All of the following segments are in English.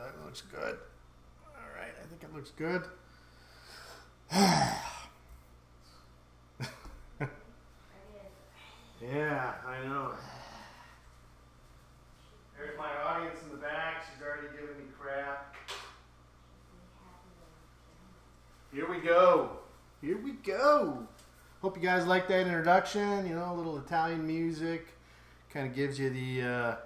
It looks good. All right, I think it looks good. Yeah, I know. There's my audience in the back. She's already giving me crap. Here we go. Here we go. Hope you guys like that introduction. You know, a little Italian music. Kind of gives you the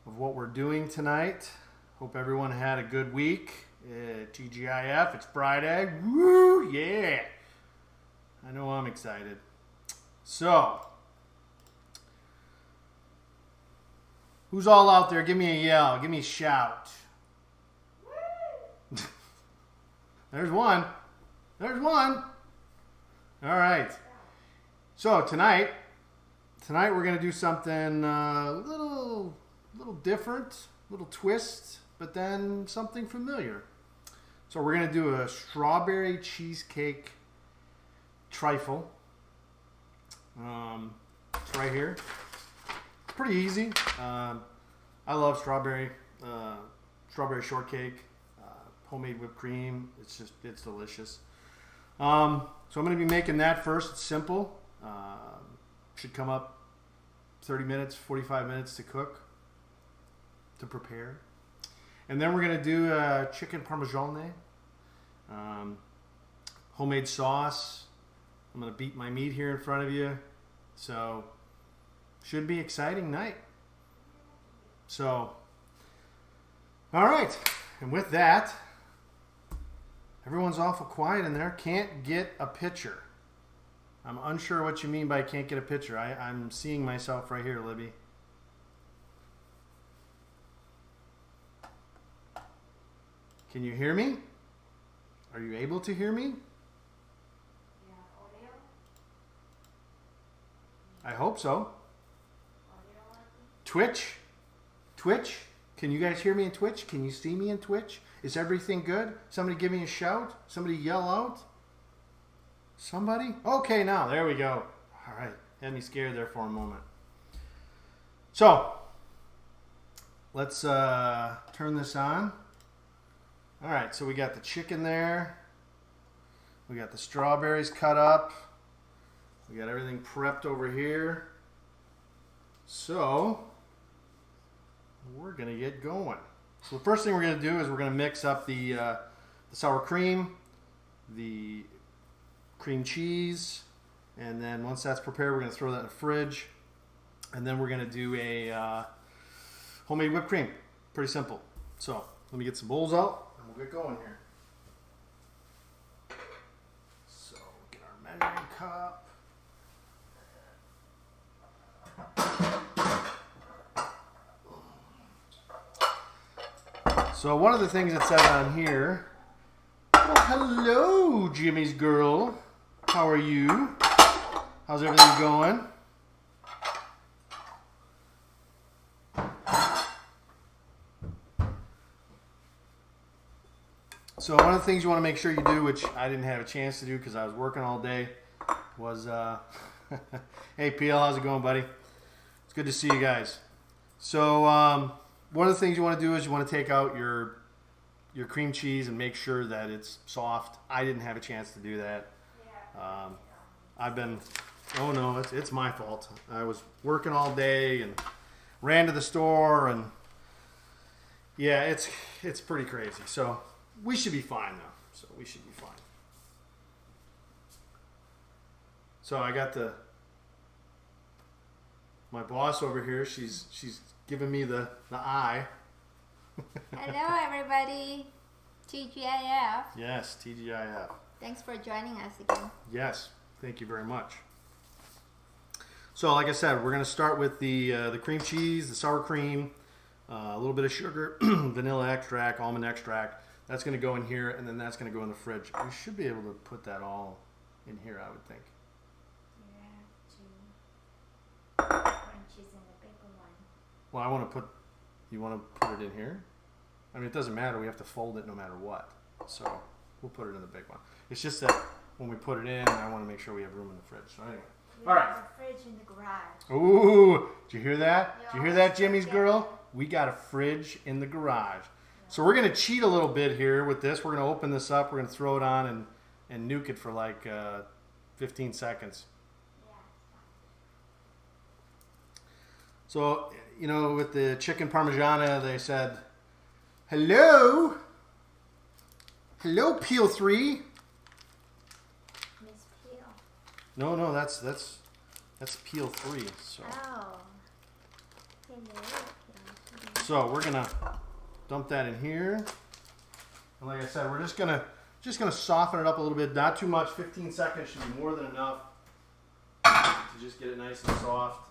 of what we're doing tonight. Hope everyone had a good week. TGIF, it's Friday. Woo, yeah. I know I'm excited. So, who's all out there? Give me a yell. Give me a shout. There's one. There's one. All right. So tonight we're gonna do something a little different, little twist, but then something familiar. So we're gonna do a strawberry cheesecake trifle. It's right here. Pretty easy. I love strawberry shortcake, homemade whipped cream. It's delicious. So I'm going to be making that first. It's simple. Should come up 30 minutes, 45 minutes to cook, to prepare. And then we're going to do chicken parmigiana, homemade sauce. I'm going to beat my meat here in front of you. So, should be exciting night. So, all right. And with that, everyone's awful quiet in there. Can't get a picture. I'm unsure what you mean by can't get a picture. I'm seeing myself right here, Libby. Can you hear me? Are you able to hear me? I hope so. Twitch? Can you guys hear me in Twitch? Can you see me in Twitch? Is everything good? Somebody give me a shout? Somebody yell out? Somebody? Okay, now, there we go. All right, had me scared there for a moment. So, let's turn this on. All right, so we got the chicken there. We got the strawberries cut up. We got everything prepped over here. So, we're going to get going. So the first thing we're going to do is we're going to mix up the sour cream, the cream cheese, and then once that's prepared, we're going to throw that in the fridge. And then we're going to do a homemade whipped cream. Pretty simple. So, let me get some bowls out, and we'll get going here. So, get our measuring cup. So one of the things that says on here, well, hello, Jimmy's girl. How are you? How's everything going? So one of the things you want to make sure you do, which I didn't have a chance to do because I was working all day, was, hey PL, how's it going, buddy? It's good to see you guys. So one of the things you want to do is you want to take out your cream cheese and make sure that it's soft. I didn't have a chance to do that. Oh no, it's my fault. I was working all day and ran to the store, and yeah, it's pretty crazy. So we should be fine though. So we should be fine. So I got my boss over here. She's giving me the eye. Hello, everybody. TGIF. Yes, TGIF. Thanks for joining us again. Yes, thank you very much. So, like I said, we're going to start with the cream cheese, the sour cream, a little bit of sugar, vanilla extract, almond extract. That's going to go in here, and then that's going to go in the fridge. We should be able to put that all in here, I would think. Well, you want to put it in here? I mean, it doesn't matter. We have to fold it no matter what. So we'll put it in the big one. It's just that when we put it in, I want to make sure we have room in the fridge. So anyway. All right. The fridge in the garage. Ooh, did you hear that? Did you hear that, Jimmy's girl? we got a fridge in the garage. So we're going to cheat a little bit here with this. We're going to open this up. We're going to throw it on and nuke it for like 15 seconds. So, you know, with the chicken parmigiana, they said, hello? Hello, Peel 3. Miss Peel. No, that's Peel 3. So. Oh. Hello, Peel. So we're gonna dump that in here. And like I said, we're just gonna soften it up a little bit. Not too much. 15 seconds should be more than enough to just get it nice and soft.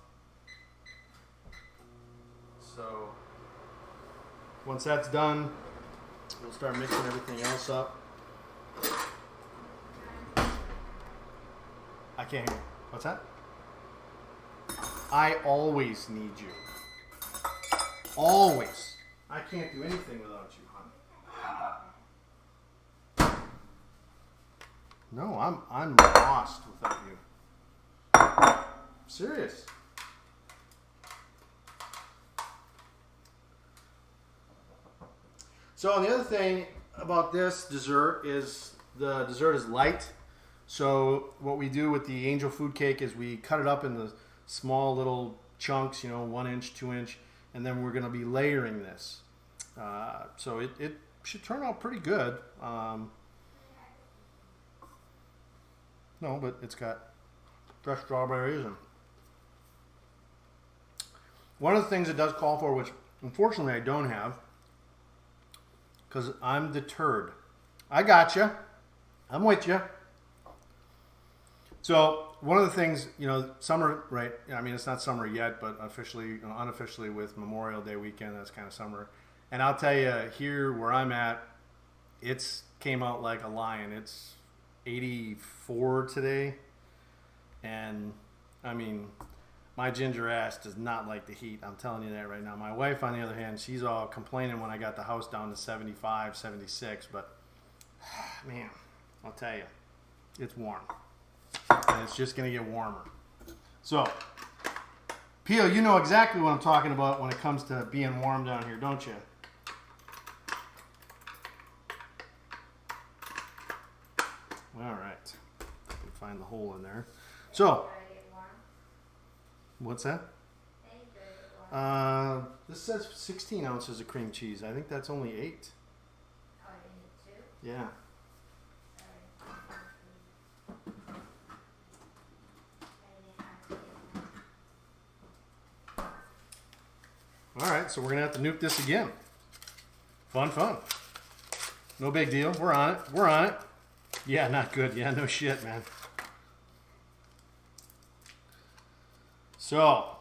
So once that's done, we'll start mixing everything else up. I can't hear you. What's that? I always need you. Always. I can't do anything without you, honey. No, I'm lost without you. Serious. So the other thing about this dessert is the dessert is light. So what we do with the angel food cake is we cut it up into small little chunks, you know, 1 inch, 2 inch, and then we're going to be layering this. So it should turn out pretty good. No, but it's got fresh strawberries. And one of the things it does call for, which unfortunately I don't have, because I'm deterred. I got you. I'm with you. So one of the things, you know, summer, right? I mean, it's not summer yet, but officially, unofficially with Memorial Day weekend, that's kind of summer. And I'll tell you, here where I'm at, it's came out like a lion. It's 84 today. And I mean, my ginger ass does not like the heat. I'm telling you that right now. My wife, on the other hand, she's all complaining when I got the house down to 75, 76. But, man, I'll tell you, it's warm. And it's just going to get warmer. So, Peel, you know exactly what I'm talking about when it comes to being warm down here, don't you? All right. I can find the hole in there. So, what's that? This says 16 ounces of cream cheese. I think that's only 8. Oh, you need 2? Yeah. All right, so we're going to have to nuke this again. Fun. No big deal. We're on it. Yeah, not good. Yeah, no shit, man. So,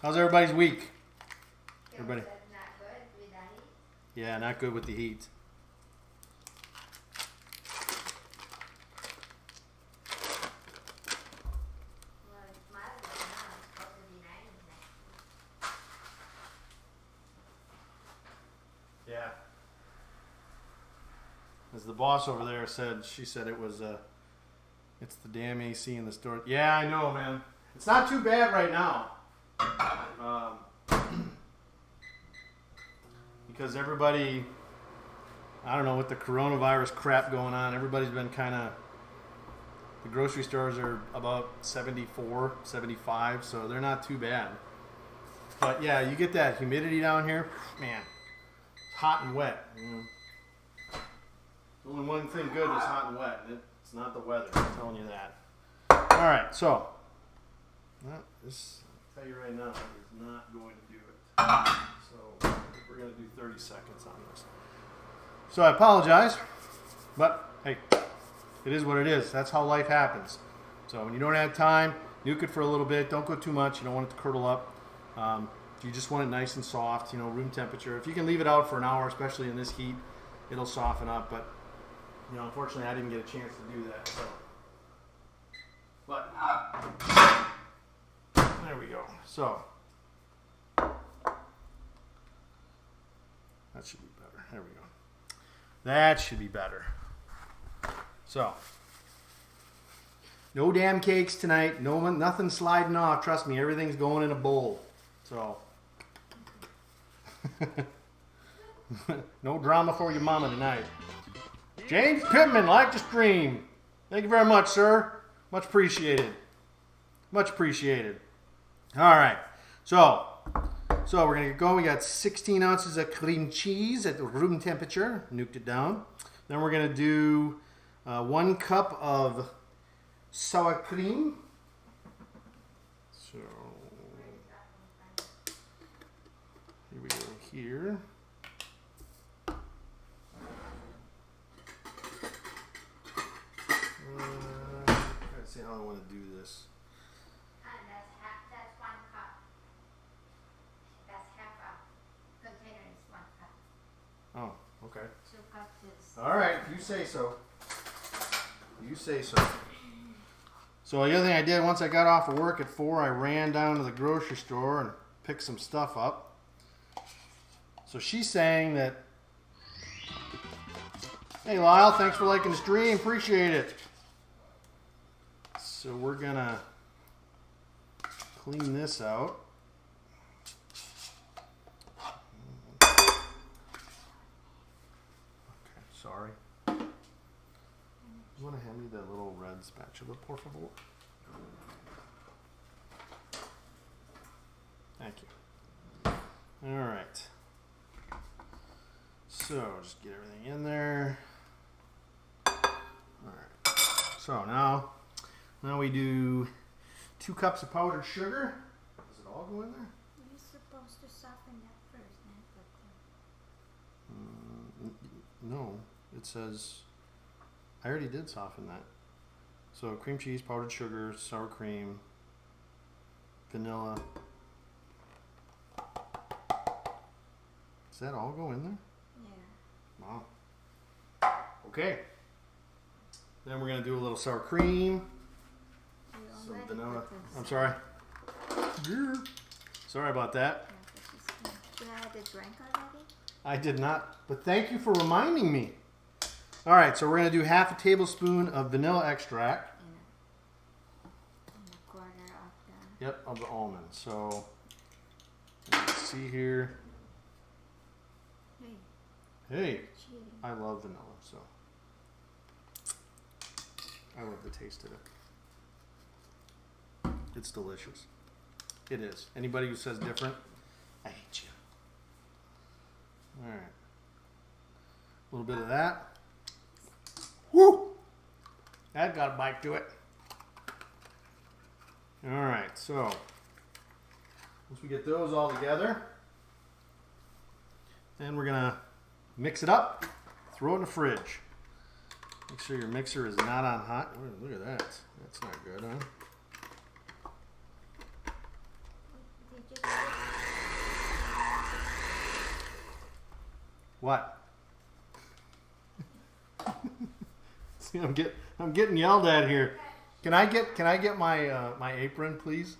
how's everybody's week? Everybody? Not good with the heat? Yeah, not good with the heat. Well, it's mild right now. It's supposed to be 90 next week. Yeah. As the boss over there said, she said it was it's the damn AC in the store. Yeah, I know, man. It's not too bad right now. Because everybody, I don't know, with the coronavirus crap going on, everybody's been kind of, the grocery stores are about 74, 75, so they're not too bad. But yeah, you get that humidity down here, man, it's hot and wet. You know? Only one thing good is hot and wet, and it's not the weather, I'm telling you that. All right, so, this, I'll tell you right now, is not going to do it. So, we're going to do 30 seconds on this. So, I apologize, but hey, it is what it is. That's how life happens. So, when you don't have time, nuke it for a little bit. Don't go too much. You don't want it to curdle up. You just want it nice and soft, you know, room temperature. If you can leave it out for an hour, especially in this heat, it'll soften up, but you know, unfortunately, I didn't get a chance to do that. So, but there we go. So that should be better. There we go. That should be better. So, no damn cakes tonight. Nothing sliding off. Trust me, everything's going in a bowl. So No drama for your mama tonight. James Pittman, like the stream. Thank you very much, sir. Much appreciated. Much appreciated. All right. So we're going to get going. We got 16 ounces of cream cheese at room temperature. Nuked it down. Then we're going to do 1 cup of sour cream. So here we go here. Let's see how I want to do this. That's 1 cup. That's half a container is 1 cup. Oh, okay. 2 cups is. All right, you say so. You say so. So the other thing I did, once I got off of work at 4, I ran down to the grocery store and picked some stuff up. So she's saying that, hey Lyle, thanks for liking the stream, appreciate it. So we're gonna clean this out. Okay, sorry. You want to hand me that little red spatula, por favor? Thank you. All right. So just get everything in there. All right. So now we do 2 cups of powdered sugar. Does it all go in there? You're supposed to soften that first, then put No, it says. I already did soften that. So cream cheese, powdered sugar, sour cream, vanilla. Does that all go in there? Yeah. Wow. Okay. Then we're going to do a little sour cream. You Some already vanilla. put this. I'm sorry. Sorry about that. You had a drink already? I did not, but thank you for reminding me. All right, so we're going to do half a tablespoon of vanilla extract. And a quarter of the. Yep, of the almonds. So let's see here. Hey, Hey, cheating. I love vanilla, so I love the taste of it. It's delicious. It is. Anybody who says different, I hate you. All right. A little bit of that. Woo! That got a bite to it. All right, so once we get those all together, then we're gonna mix it up, throw it in the fridge. Make sure your mixer is not on hot. Ooh, look at that. That's not good, huh? Did you What? See, I'm getting yelled at here. Can I get my my apron, please?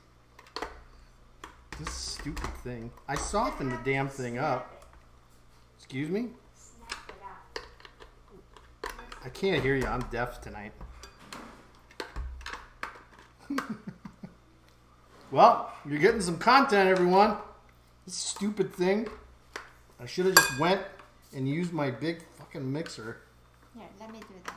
This stupid thing. I softened the damn thing up. Excuse me? snap it up? I can't hear you. I'm deaf tonight. Well, you're getting some content, everyone. This stupid thing. I should have just went and used my big fucking mixer. Here, let me do that.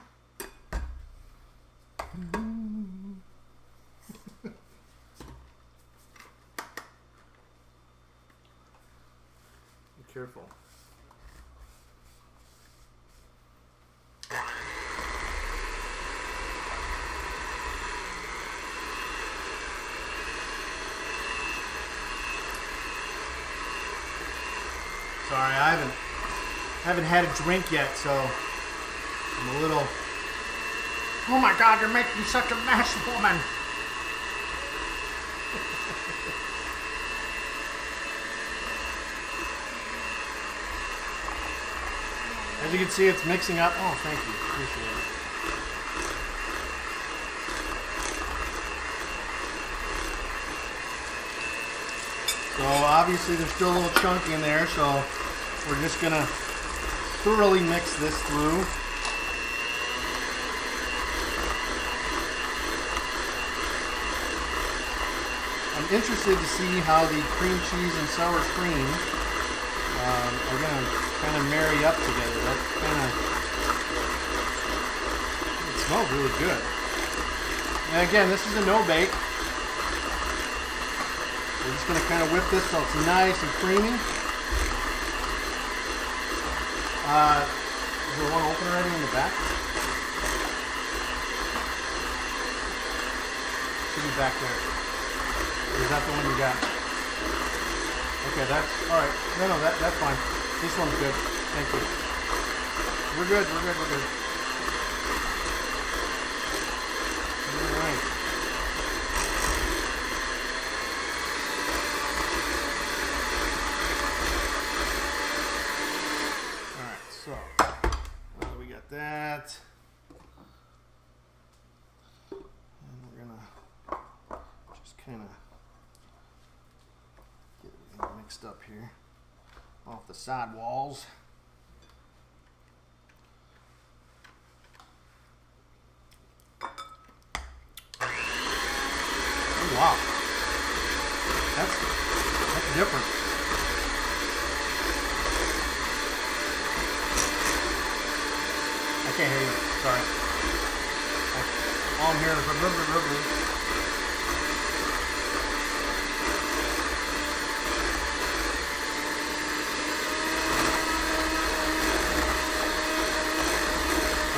Be careful. Sorry, I haven't had a drink yet, so I'm a little. Oh my God, you're making me such a mess, woman. As you can see, it's mixing up. Oh, thank you. Appreciate it. So obviously there's still a little chunky in there, so we're just gonna thoroughly mix this through. I'm interested to see how the cream cheese and sour cream are going to kind of marry up together. That's kind of, it smells really good. And again, this is a no bake. We're just going to kind of whip this so it's nice and creamy. Is there one open already in the back? Should be back there. Or is that the one you got? Okay, that's alright. No, that's fine. This one's good. Thank you. We're good. Alright. Alright, so we got that. And we're gonna just kind of get everything mixed up here off the side walls. Oh, wow. That's different. I can't hear you. Sorry. All I'm hearing is a rubber.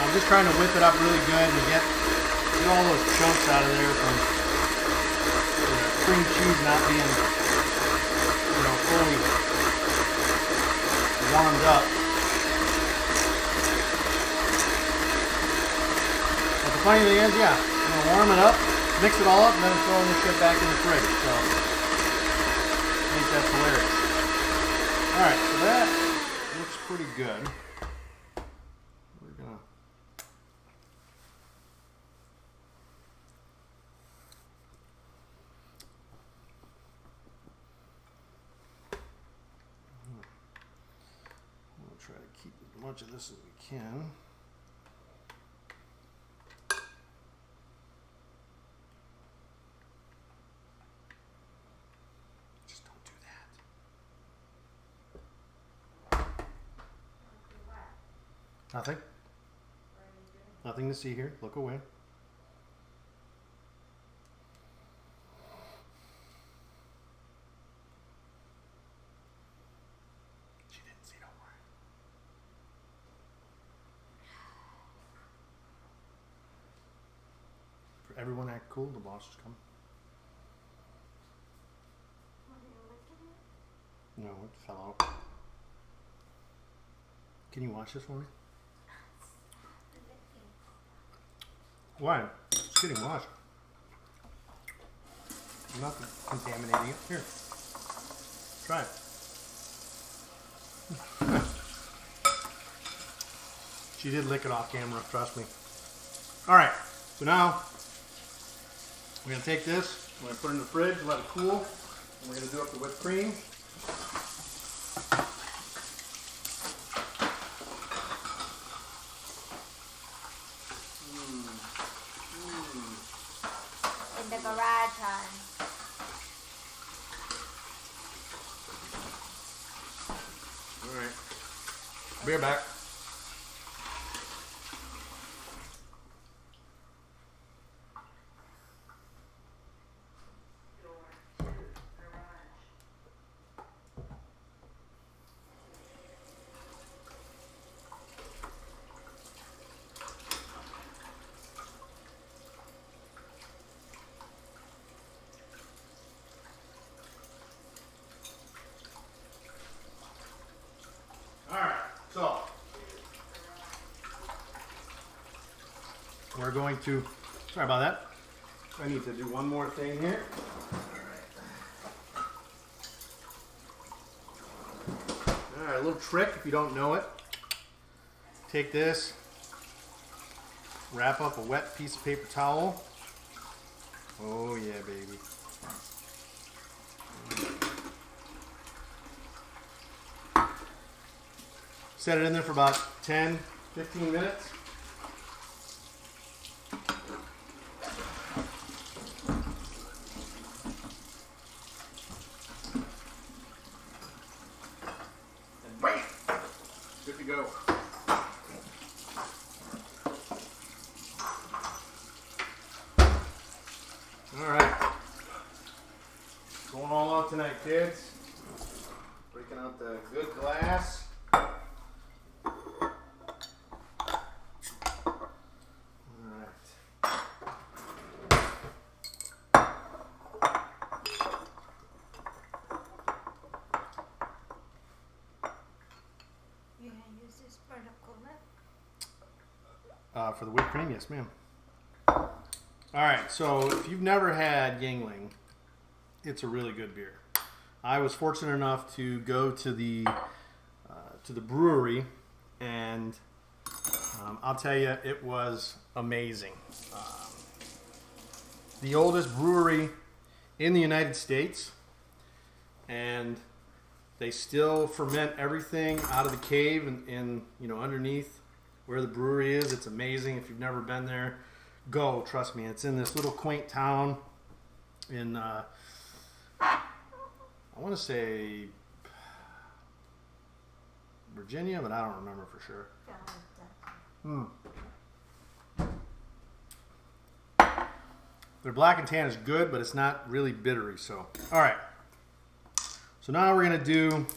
I'm just trying to whip it up really good and get all those chunks out of there from the cream cheese not being, fully warmed up. But the funny thing is, yeah, I'm going to warm it up, mix it all up, and then I'm throwing this shit back in the fridge. So, I think that's hilarious. Alright, so that looks pretty good. We're going to try to keep as much of this as we can. Just don't do that. Nothing. Nothing to see here. Look away. She didn't see, don't worry. For everyone act cool, the boss is coming. No, it fell out. Can you watch this for me? Why? It's getting washed. I'm not contaminating it. Here. Try it. She did lick it off camera, trust me. Alright, so now we're going to take this, we're going to put it in the fridge, let it cool, and we're going to do up the whipped cream. In the garage, hon. Alright. Be right back. So, we're going to, sorry about that. I need to do one more thing here. Alright, a little trick if you don't know it. Take this, wrap up a wet piece of paper towel. Oh yeah, baby. Set it in there for about 10, 15 minutes. to go. All right. Going all out tonight, kids. Breaking out the good glass. All right. You gonna use this for the cooler? For the whipped cream, yes, ma'am. All right, so if you've never had Yingling, it's a really good beer. I was fortunate enough to go to the brewery, and I'll tell you, it was amazing. The oldest brewery in the United States, and they still ferment everything out of the cave and underneath where the brewery is. It's amazing. If you've never been there, go. Trust me, it's in this little quaint town in I want to say Virginia, but I don't remember for sure. Their black and tan is good, but it's not really bittery. So, all right. So now we're gonna do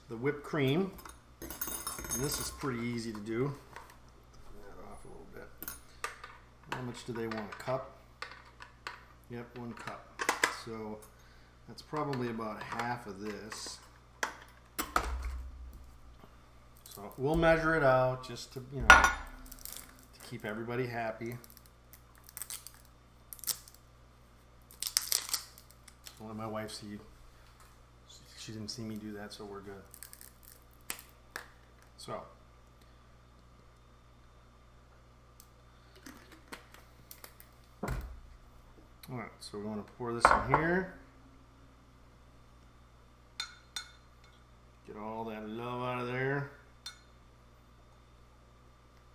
the whipped cream, and this is pretty easy to do. Turn that off a little bit. How much do they want? A cup? Yep, 1 cup. So that's probably about half of this. So we'll measure it out just to, to keep everybody happy. I'll let my wife see. She didn't see me do that, so we're good. So. All right, so we want to pour this in here. Get all that love out of there.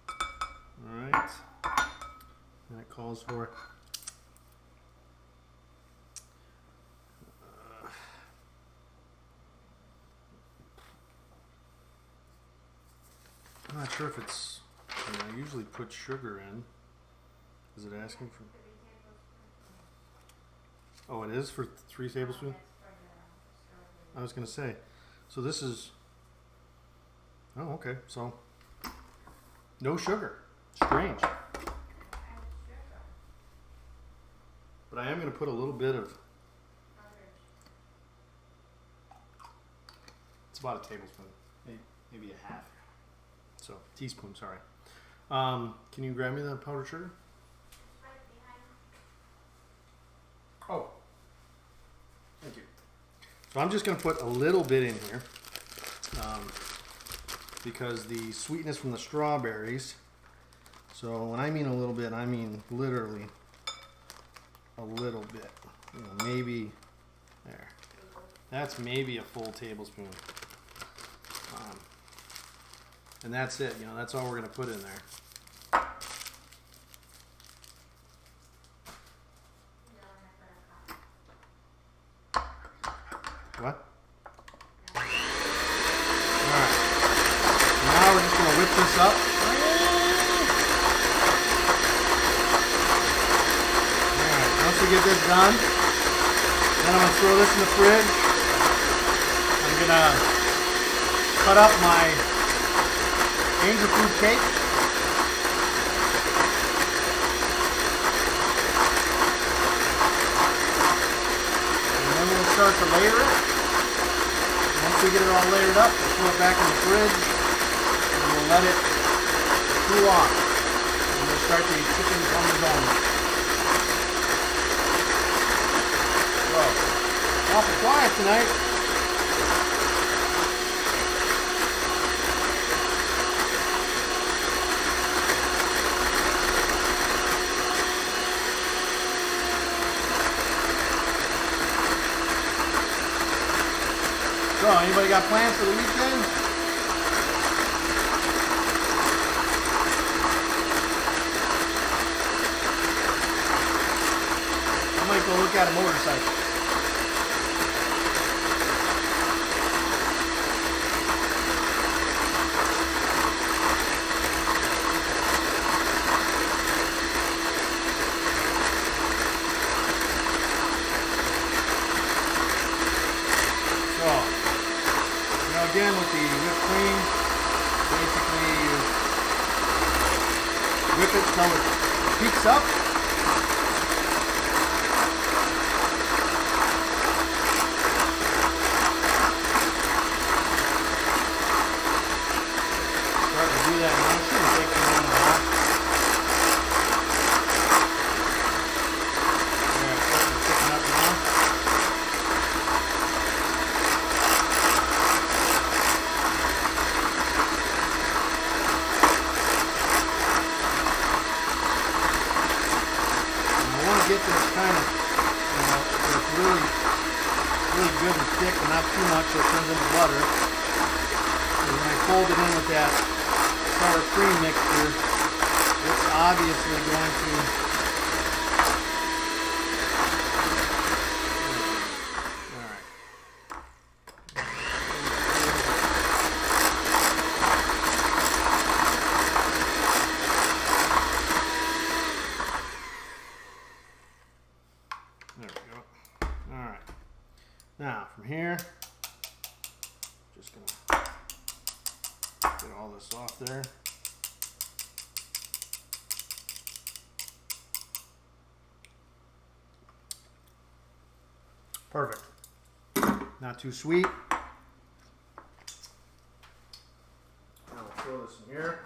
All right. And that calls for I'm not sure if it's, I usually put sugar in. Is it asking for? Oh, it is for 3 tablespoons? I was going to say. So this is, oh, okay. So no sugar. Strange. But I am going to put a little bit of, it's about a tablespoon, maybe a half. So, teaspoon, sorry. Can you grab me that powdered sugar? Oh, thank you. So I'm just going to put a little bit in here because the sweetness from the strawberries. So when I mean a little bit, I mean literally a little bit. Maybe there. That's maybe a full tablespoon. And that's it. That's all we're going to put in there. What? Alright. Now we're just going to whip this up. Alright, once we get this done, then I'm going to throw this in the fridge. I'm going to cut up my angel food cake. And then we'll start to layer it. Once we get it all layered up, we'll throw it back in the fridge and we'll let it cool off. And we'll start the chicken parmesan. So, awful quiet tonight. So, anybody got plans for the weekend? I might go look at a motorcycle. again with the whipped cream. Basically, you whip it till it peaks up. Start to do that nicely and take some on the hot. There, it's starting to thicken up now. Get this kind of, so it's really good and thick, but not too much so it turns into butter. And when I fold it in with that sour cream mixture, it's obviously going to. All right. There we go. All right. Now from here, just gonna get all this off there. Perfect. Not too sweet. Now we'll throw this in here.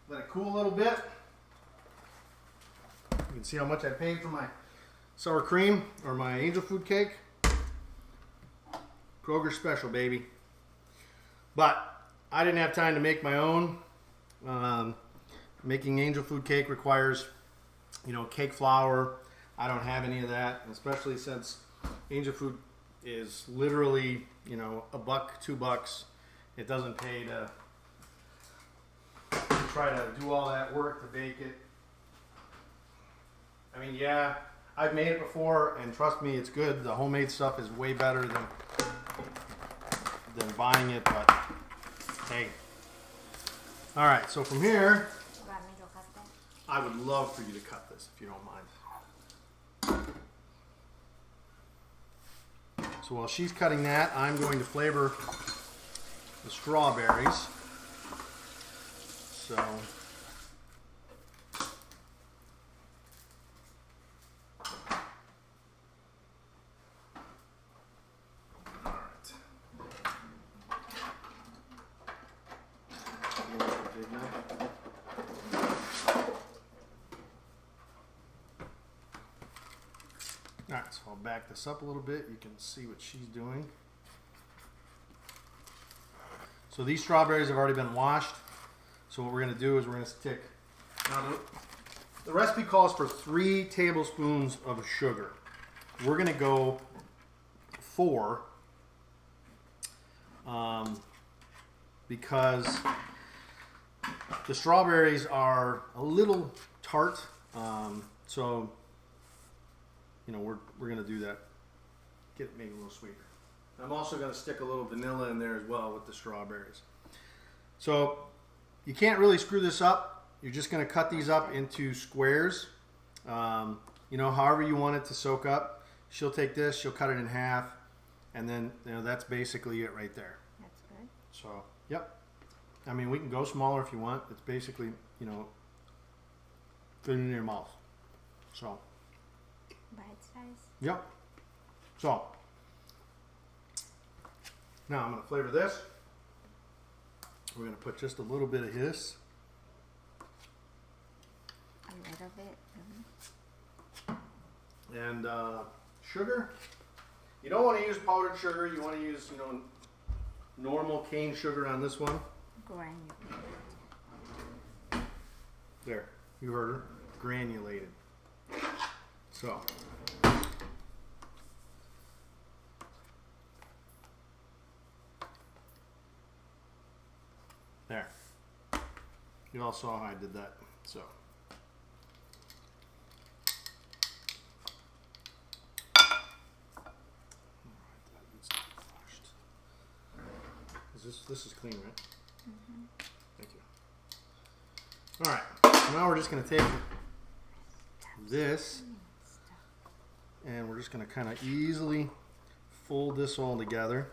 Let it cool a little bit. You can see how much I paid for my sour cream or my angel food cake. Kroger special, baby. But I didn't have time to make my own. Making angel food cake requires, cake flour. I don't have any of that, especially since angel food is literally, $1, $2. It doesn't pay to try to do all that work to bake it. I mean, yeah, I've made it before, and trust me, it's good. The homemade stuff is way better than buying it, but hey. All right, so from here, You want me to cut that? I would love for you to cut this if you don't mind. So while she's cutting that, I'm going to flavor the strawberries. So Alright, so I'll back this up a little bit. You can see what she's doing. So these strawberries have already been washed. So what we're going to do is we're going to stick. Now the recipe calls for 3 tablespoons of sugar. We're going to go 4 because the strawberries are a little tart. So we're going to do that. Get it maybe a little sweeter. I'm also going to stick a little vanilla in there as well with the strawberries. So you can't really screw this up. You're just going to cut these up into squares. However you want it to soak up. She'll take this, she'll cut it in half, and then that's basically it right there. That's good. So, yep. I mean, we can go smaller if you want. It's basically, fit in your mouth. So, Bite size. yep. So, now I'm going to flavor this. We're going to put just a little bit of this. A little bit. And sugar. You don't want to use powdered sugar. You want to use, normal cane sugar on this one. Granulated. There, you heard her. Granulated. So. There. You all saw how I did that. So. This is clean, right? Mm-hmm. Thank you. All right. So now we're just going to take this and we're just going to kind of easily fold this all together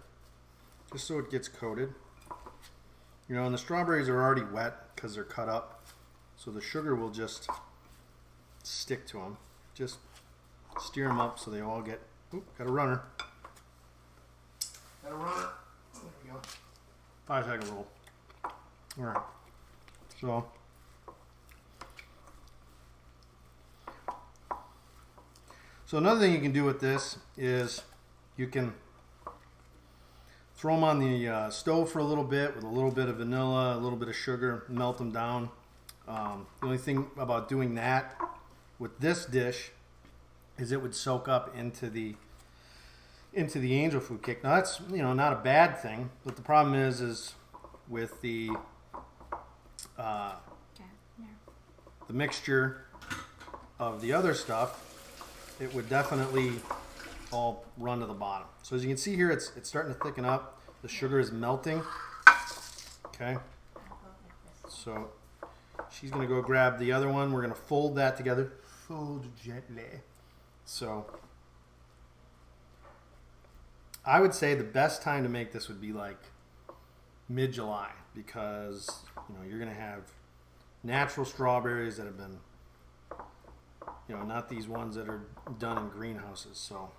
just so it gets coated. You know, and the strawberries are already wet because they're cut up, so the sugar will just stick to them. Just steer them up so they all get. Oop, got a runner. Got a runner. There we go. 5-second roll. All right. So another thing you can do with this is you can throw them on the stove for a little bit with a little bit of vanilla, a little bit of sugar, melt them down. The only thing about doing that with this dish is it would soak up into the angel food cake. Now that's, you know, not a bad thing, but the problem is with the mixture of the other stuff, it would definitely all run to the bottom. So as you can see here, it's starting to thicken up. The sugar is melting. Okay. So she's going to go grab the other one. We're going to fold that together. Fold gently. So I would say the best time to make this would be like mid-July, because you know you're going to have natural strawberries that have been, you know, not these ones that are done in greenhouses. So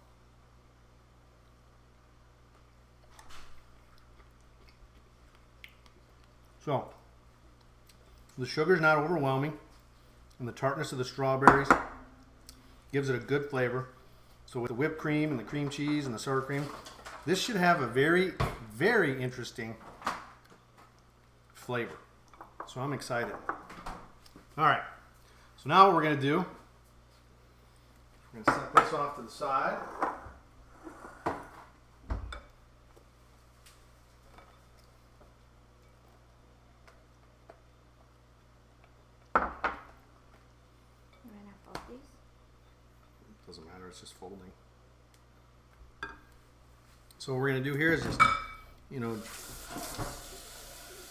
the sugar's not overwhelming, and the tartness of the strawberries gives it a good flavor. So with the whipped cream and the cream cheese and the sour cream, this should have a very, very interesting flavor. So I'm excited. All right. So now what we're going to do, we're going to set this off to the side. Doesn't matter, it's just folding. So what we're going to do here is just, you know,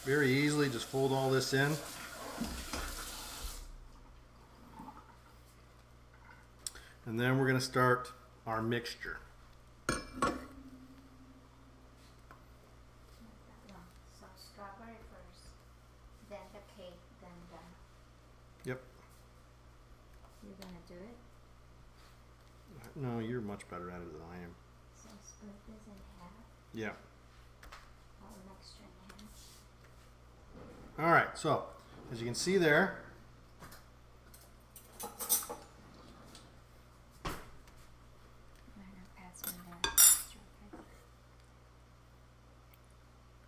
very easily just fold all this in. And then we're going to start our mixture. So strawberry first, then the cake, then the... Yep. You're gonna do it? No, you're much better at it than I am. So split this in half, Yeah. all the mixture in half. All right, so as you can see there,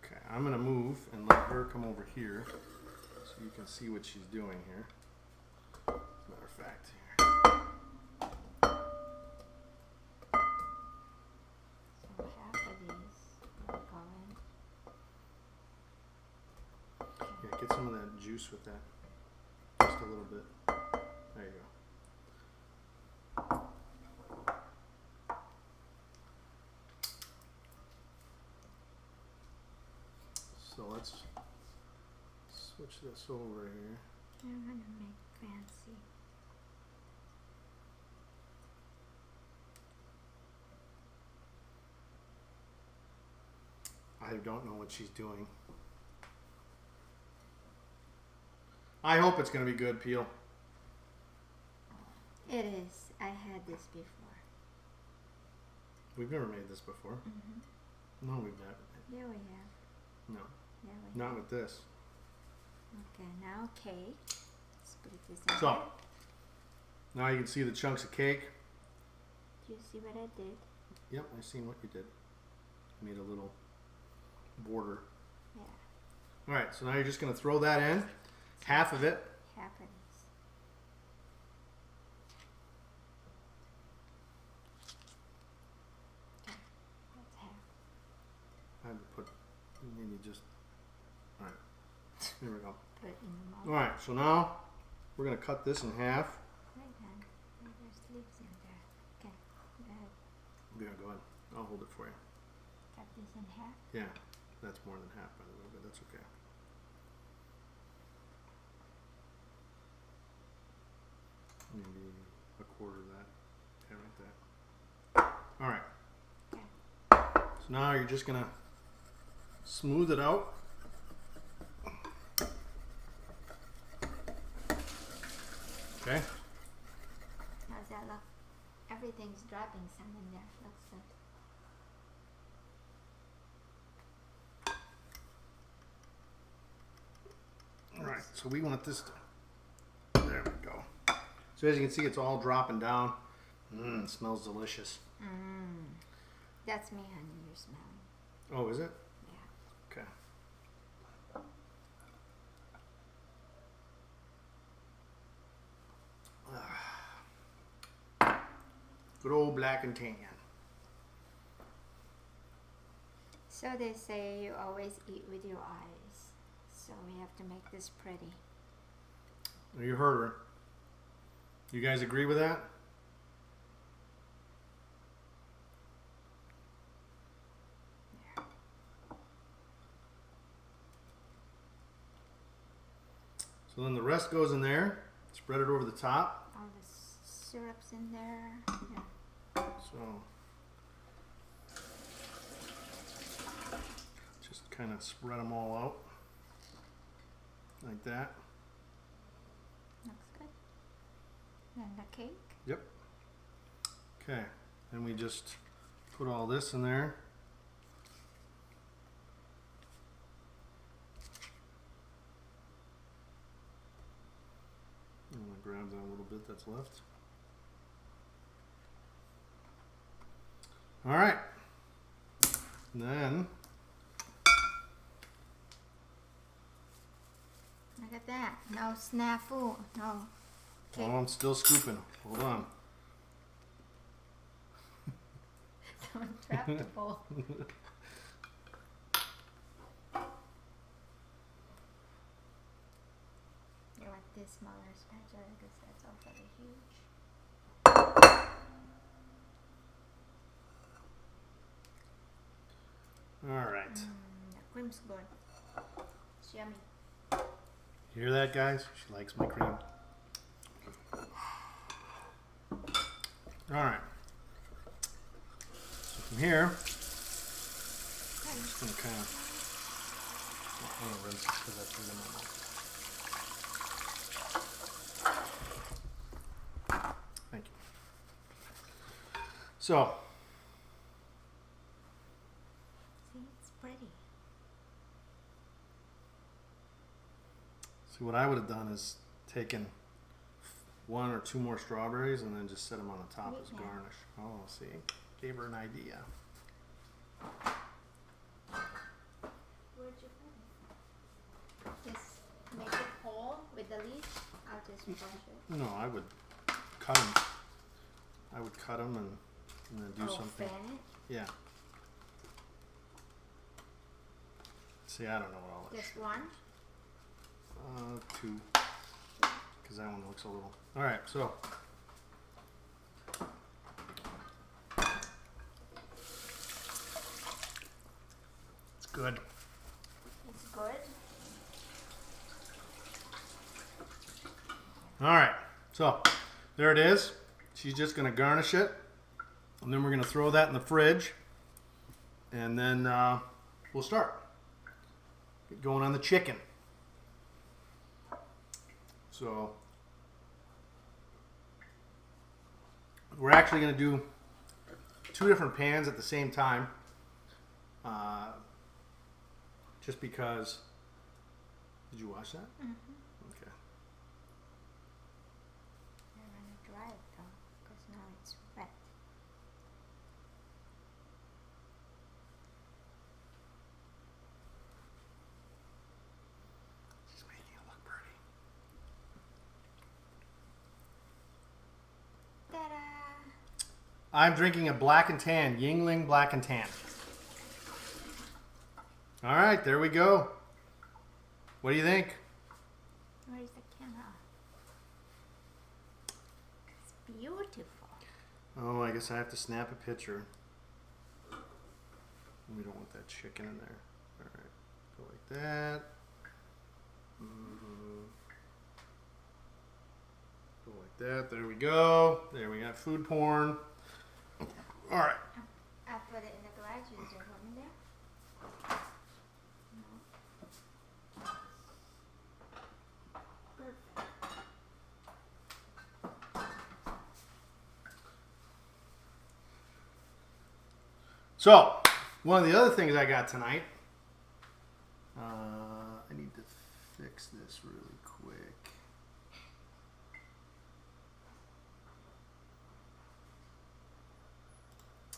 okay, I'm gonna move and let her come over here so you can see what she's doing here. As a matter of fact, here. So half of these will go in. Yeah, get some of that juice with that. Just a little bit. There you go. So let's switch this over here. I'm gonna make fancy. I don't know what she's doing. I hope it's going to be good, Peel. It is. I had this before. We've never made this before. Mm-hmm. No, we've not. Yeah, we have. No, Yeah, we not with this. Okay, now cake. Split this in So, half. now you can see the chunks of cake. Do you see what I did? Yep, I've seen what you did. Made a little border. Yeah, All right, so now you're just going to throw that in. Half of it. half of this. Okay, that's half. I had to put, maybe just, all right, there we go. Put it in the mold. All right, so now we're going to cut this in half. Right then. There's leaves in there. Okay, go ahead. Yeah, go ahead. I'll hold it for you. Cut this in half. Yeah, that's more than half, by the way, but that's okay. Maybe a quarter of that. Yeah, right there. All right. Okay. So now you're just gonna smooth it out. Okay. How's that look? Everything's dropping some in there. Looks good. All right. So we want this to. There we go. So as you can see, it's all dropping down. It smells delicious. That's me, honey. You're smelling. Oh, is it? Yeah. Okay. Good old black and tan. So they say you always eat with your eyes. So we have to make this pretty. You heard her. You guys agree with that? There. So then the rest goes in there. Spread it over the top. All the syrup's in there. Yeah. So just kind of spread them all out like that. Looks good. And the cake. Yep. Okay. Then we just put all this in there. I'm going to grab that little bit that's left. All right. Then Look at that. No snafu. No. Cake. oh, I'm still scooping. Hold on. Don't trap the bowl. You want this smaller spatula because that's awfully huge. All right. The cream's good. It's yummy. You hear that, guys? She likes my cream. All right. So from here, I'm just gonna kind of. I'm gonna rinse this because I threw them in there. Thank you. So, See, it's pretty. see what I would have done is taken one or two more strawberries and then just set them on the top as Yeah. garnish. Oh, see, gave her an idea. Where'd you put it? Just make it whole with the leaf. I'll just brush it. No, I would cut them. I would cut them and then do something. Fan it? Yeah. See, I don't know what all that. Just one? Two. Because that one looks a little. All right, so. It's good. It's good. All right, so there it is. She's just going to garnish it. And then we're going to throw that in the fridge. And then we'll start. Get going on the chicken. So we're actually going to do two different pans at the same time. Just because. Did you watch that? Mm-hmm. Okay. I'm gonna dry it though, because now it's wet. She's making it look pretty. Ta-da! I'm drinking a black and tan, Yingling Black and Tan. All right, there we go. What do you think? Where's the camera? It's beautiful. Oh, I guess I have to snap a picture. We don't want that chicken in there. All right, go like that. Go like that. There we go. There we got food porn. All right. I put it in the garage. Is there one in there? No. Perfect. So, one of the other things I got tonight, I need to fix this really quick.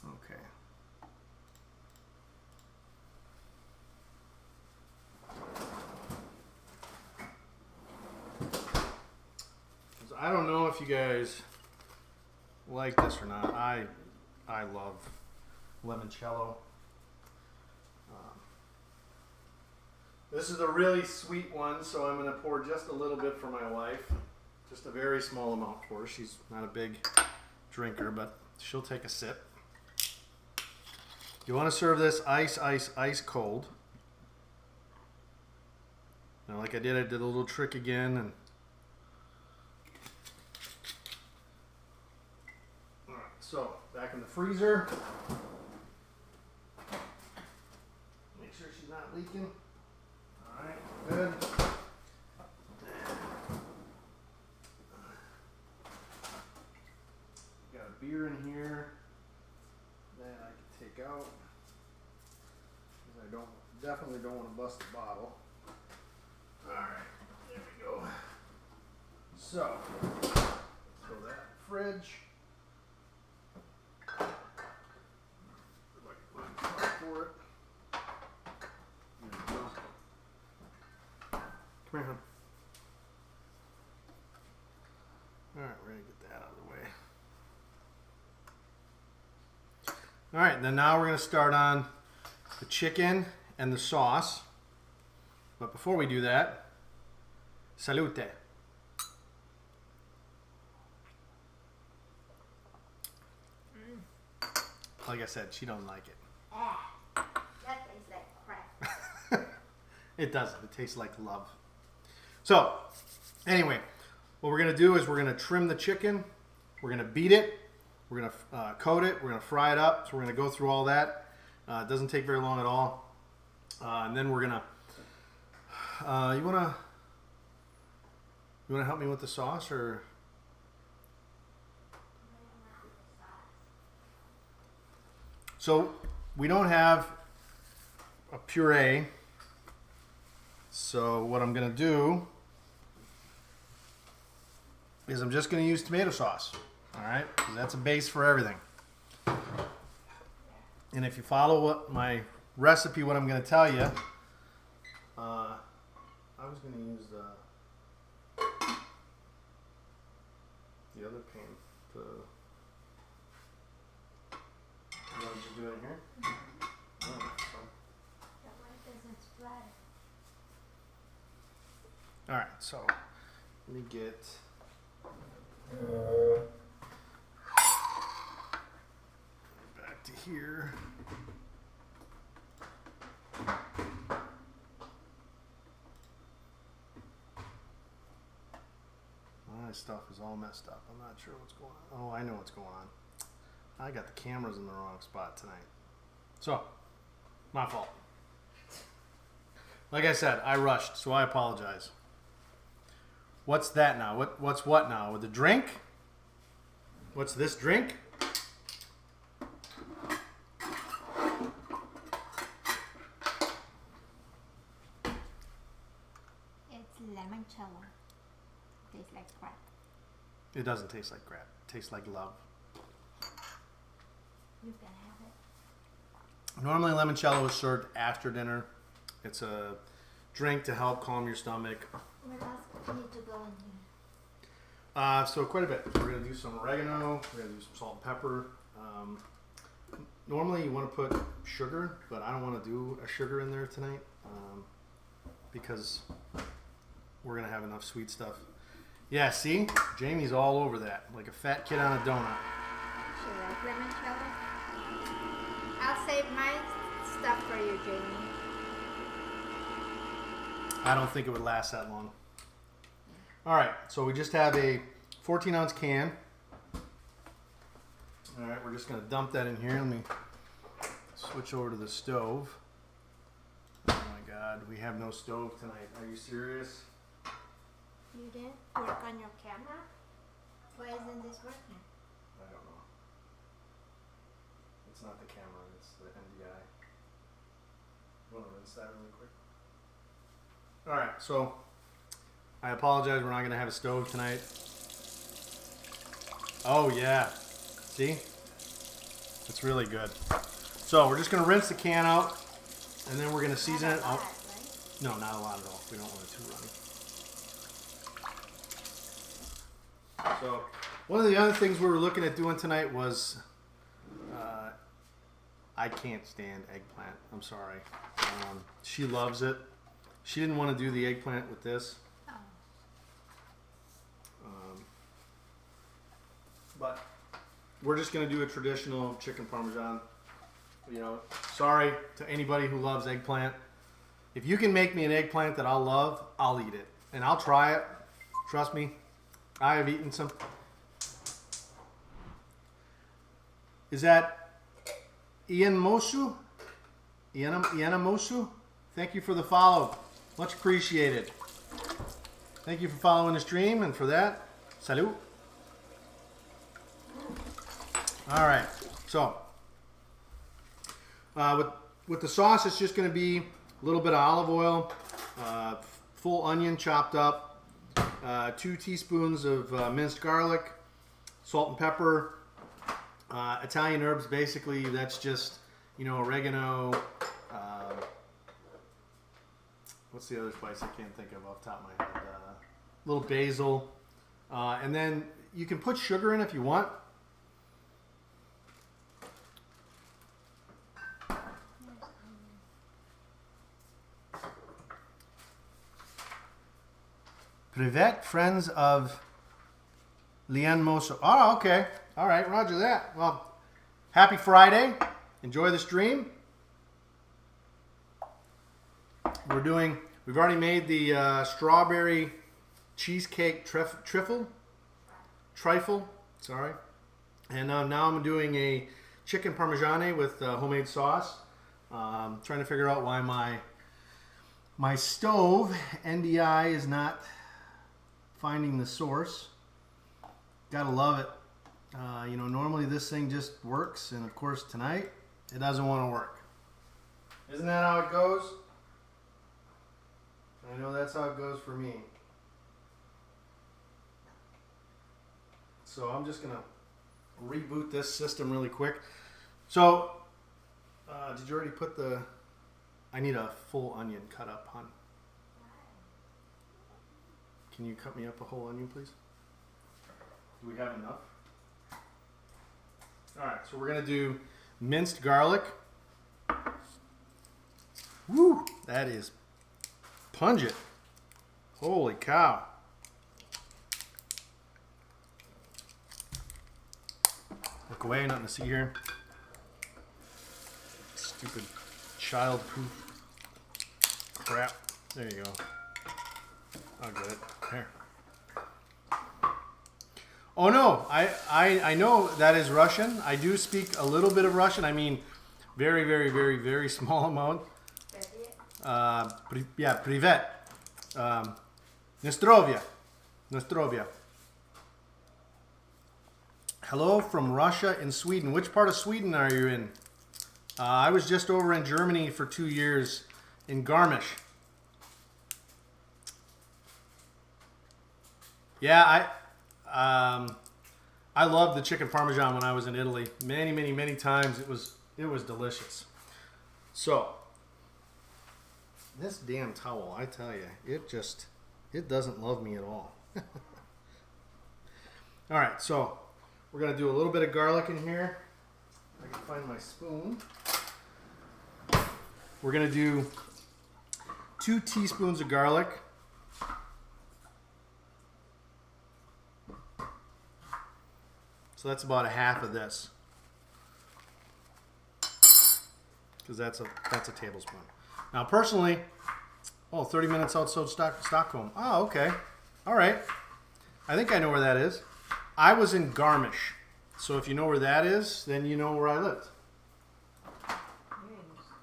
Okay. I don't know if you guys like this or not. I love limoncello. This is a really sweet one, so I'm going to pour just a little bit for my wife. Just a very small amount for her. She's not a big drinker, but she'll take a sip. You want to serve this ice cold. Now, like I did a little trick again. And all right, so back in the freezer. Make sure she's not leaking. All right, good. Got a beer in here that I can take out. I definitely don't want to bust the bottle. All right, there we go. So, throw that in the fridge. For it. There we go. Come here, hon. All right, we're gonna get that out of the way. All right, then now we're gonna start on the chicken and the sauce. But before we do that, salute. Like I said, she don't like it. That tastes like crap. It doesn't. It tastes like love. So, anyway, what we're going to do is we're going to trim the chicken. We're going to beat it. We're going to coat it. We're going to fry it up. So we're going to go through all that. It doesn't take very long at all. And then we're going to... you want to help me with the sauce, or... So, we don't have a puree. So what I'm going to do is I'm just going to use tomato sauce. All right? 'Cause that's a base for everything. And if you follow what my recipe, what I'm going to tell you, I was going to use the other pan to... What did you do in here? That way doesn't splatter. All right, so let me get back to here. My stuff is all messed up. I'm not sure what's going on. Oh, I know what's going on. I got the cameras in the wrong spot tonight. So, my fault. Like I said, I rushed, so I apologize. What's that now? What's what now? With the drink? What's this drink? It's limoncello. Tastes like crap. It doesn't taste like crap. It tastes like love. You can have it. Normally, limoncello is served after dinner. It's a drink to help calm your stomach. What else need to go in here? So quite a bit. We're going to do some oregano. We're going to do some salt and pepper. Normally, you want to put sugar, but I don't want to do a sugar in there tonight because we're going to have enough sweet stuff. Yeah, see? Jamie's all over that, like a fat kid on a donut. She like limoncello? I'll save my stuff for you, Jamie. I don't think it would last that long. All right, so we just have a 14-ounce can. All right, we're just gonna dump that in here. Let me switch over to the stove. Oh my God, we have no stove tonight. Are you serious? You didn't work on your camera? Why isn't this working? I don't know. It's not the camera, it's the NDI. You want to rinse that really quick? All right, so I apologize. We're not going to have a stove tonight. Oh yeah, see? It's really good. So we're just going to rinse the can out, and then we're going to season it. Not a lot, Oh, right? no, not a lot at all. We don't want it too runny. So one of the other things we were looking at doing tonight was, I can't stand eggplant. I'm sorry. She loves it. She didn't want to do the eggplant with this. Oh. But we're just going to do a traditional chicken parmesan. You know, sorry to anybody who loves eggplant. If you can make me an eggplant that I'll love, I'll eat it. And I'll try it. Trust me. I have eaten some. Is that Ian Mosu? Iana Mosu? Thank you for the follow. Much appreciated. Thank you for following the stream, and for that, salut. All right, so with the sauce, it's just going to be a little bit of olive oil, full onion chopped up, 2 teaspoons of minced garlic, salt and pepper, Italian herbs. Basically, that's just, you know, oregano. What's the other spice I can't think of off the top of my head? A little basil, and then you can put sugar in if you want. Privet, friends of Lian Moso. Oh, okay. All right, roger that. Well, happy Friday. Enjoy the stream. We've already made the strawberry cheesecake trifle, sorry. And now I'm doing a chicken parmigiane with homemade sauce. Trying to figure out why my stove NDI is not finding the source. Gotta love it. You know, normally this thing just works, and of course tonight it doesn't want to work. Isn't that how it goes? I know that's how it goes for me. So I'm just gonna reboot this system really quick. So, did you already put the? I need a full onion cut up, hon. Can you cut me up a whole onion, please? Do we have enough? All right, so we're gonna do minced garlic. Woo, that is pungent. Holy cow. Look away, nothing to see here. Stupid child-proof crap. There you go. I'll get it. There. Oh no, I know that is Russian. I do speak a little bit of Russian. I mean, very, very, very, very small amount. Yeah, privet. Nostrovia. Nostrovia. Hello from Russia and Sweden. Which part of Sweden are you in? I was just over in Germany for 2 years in Garmisch. Yeah, I loved the chicken parmesan when I was in Italy. Many, many, many times. It was delicious. So, this damn towel, I tell you, it doesn't love me at all. All right, so we're gonna do a little bit of garlic in here. I can find my spoon. We're gonna do 2 teaspoons of garlic. So that's about a half of this, because that's a tablespoon. Now, personally, 30 minutes outside Stockholm. Oh, okay. All right. I think I know where that is. I was in Garmisch. So if you know where that is, then you know where I lived. Very interesting.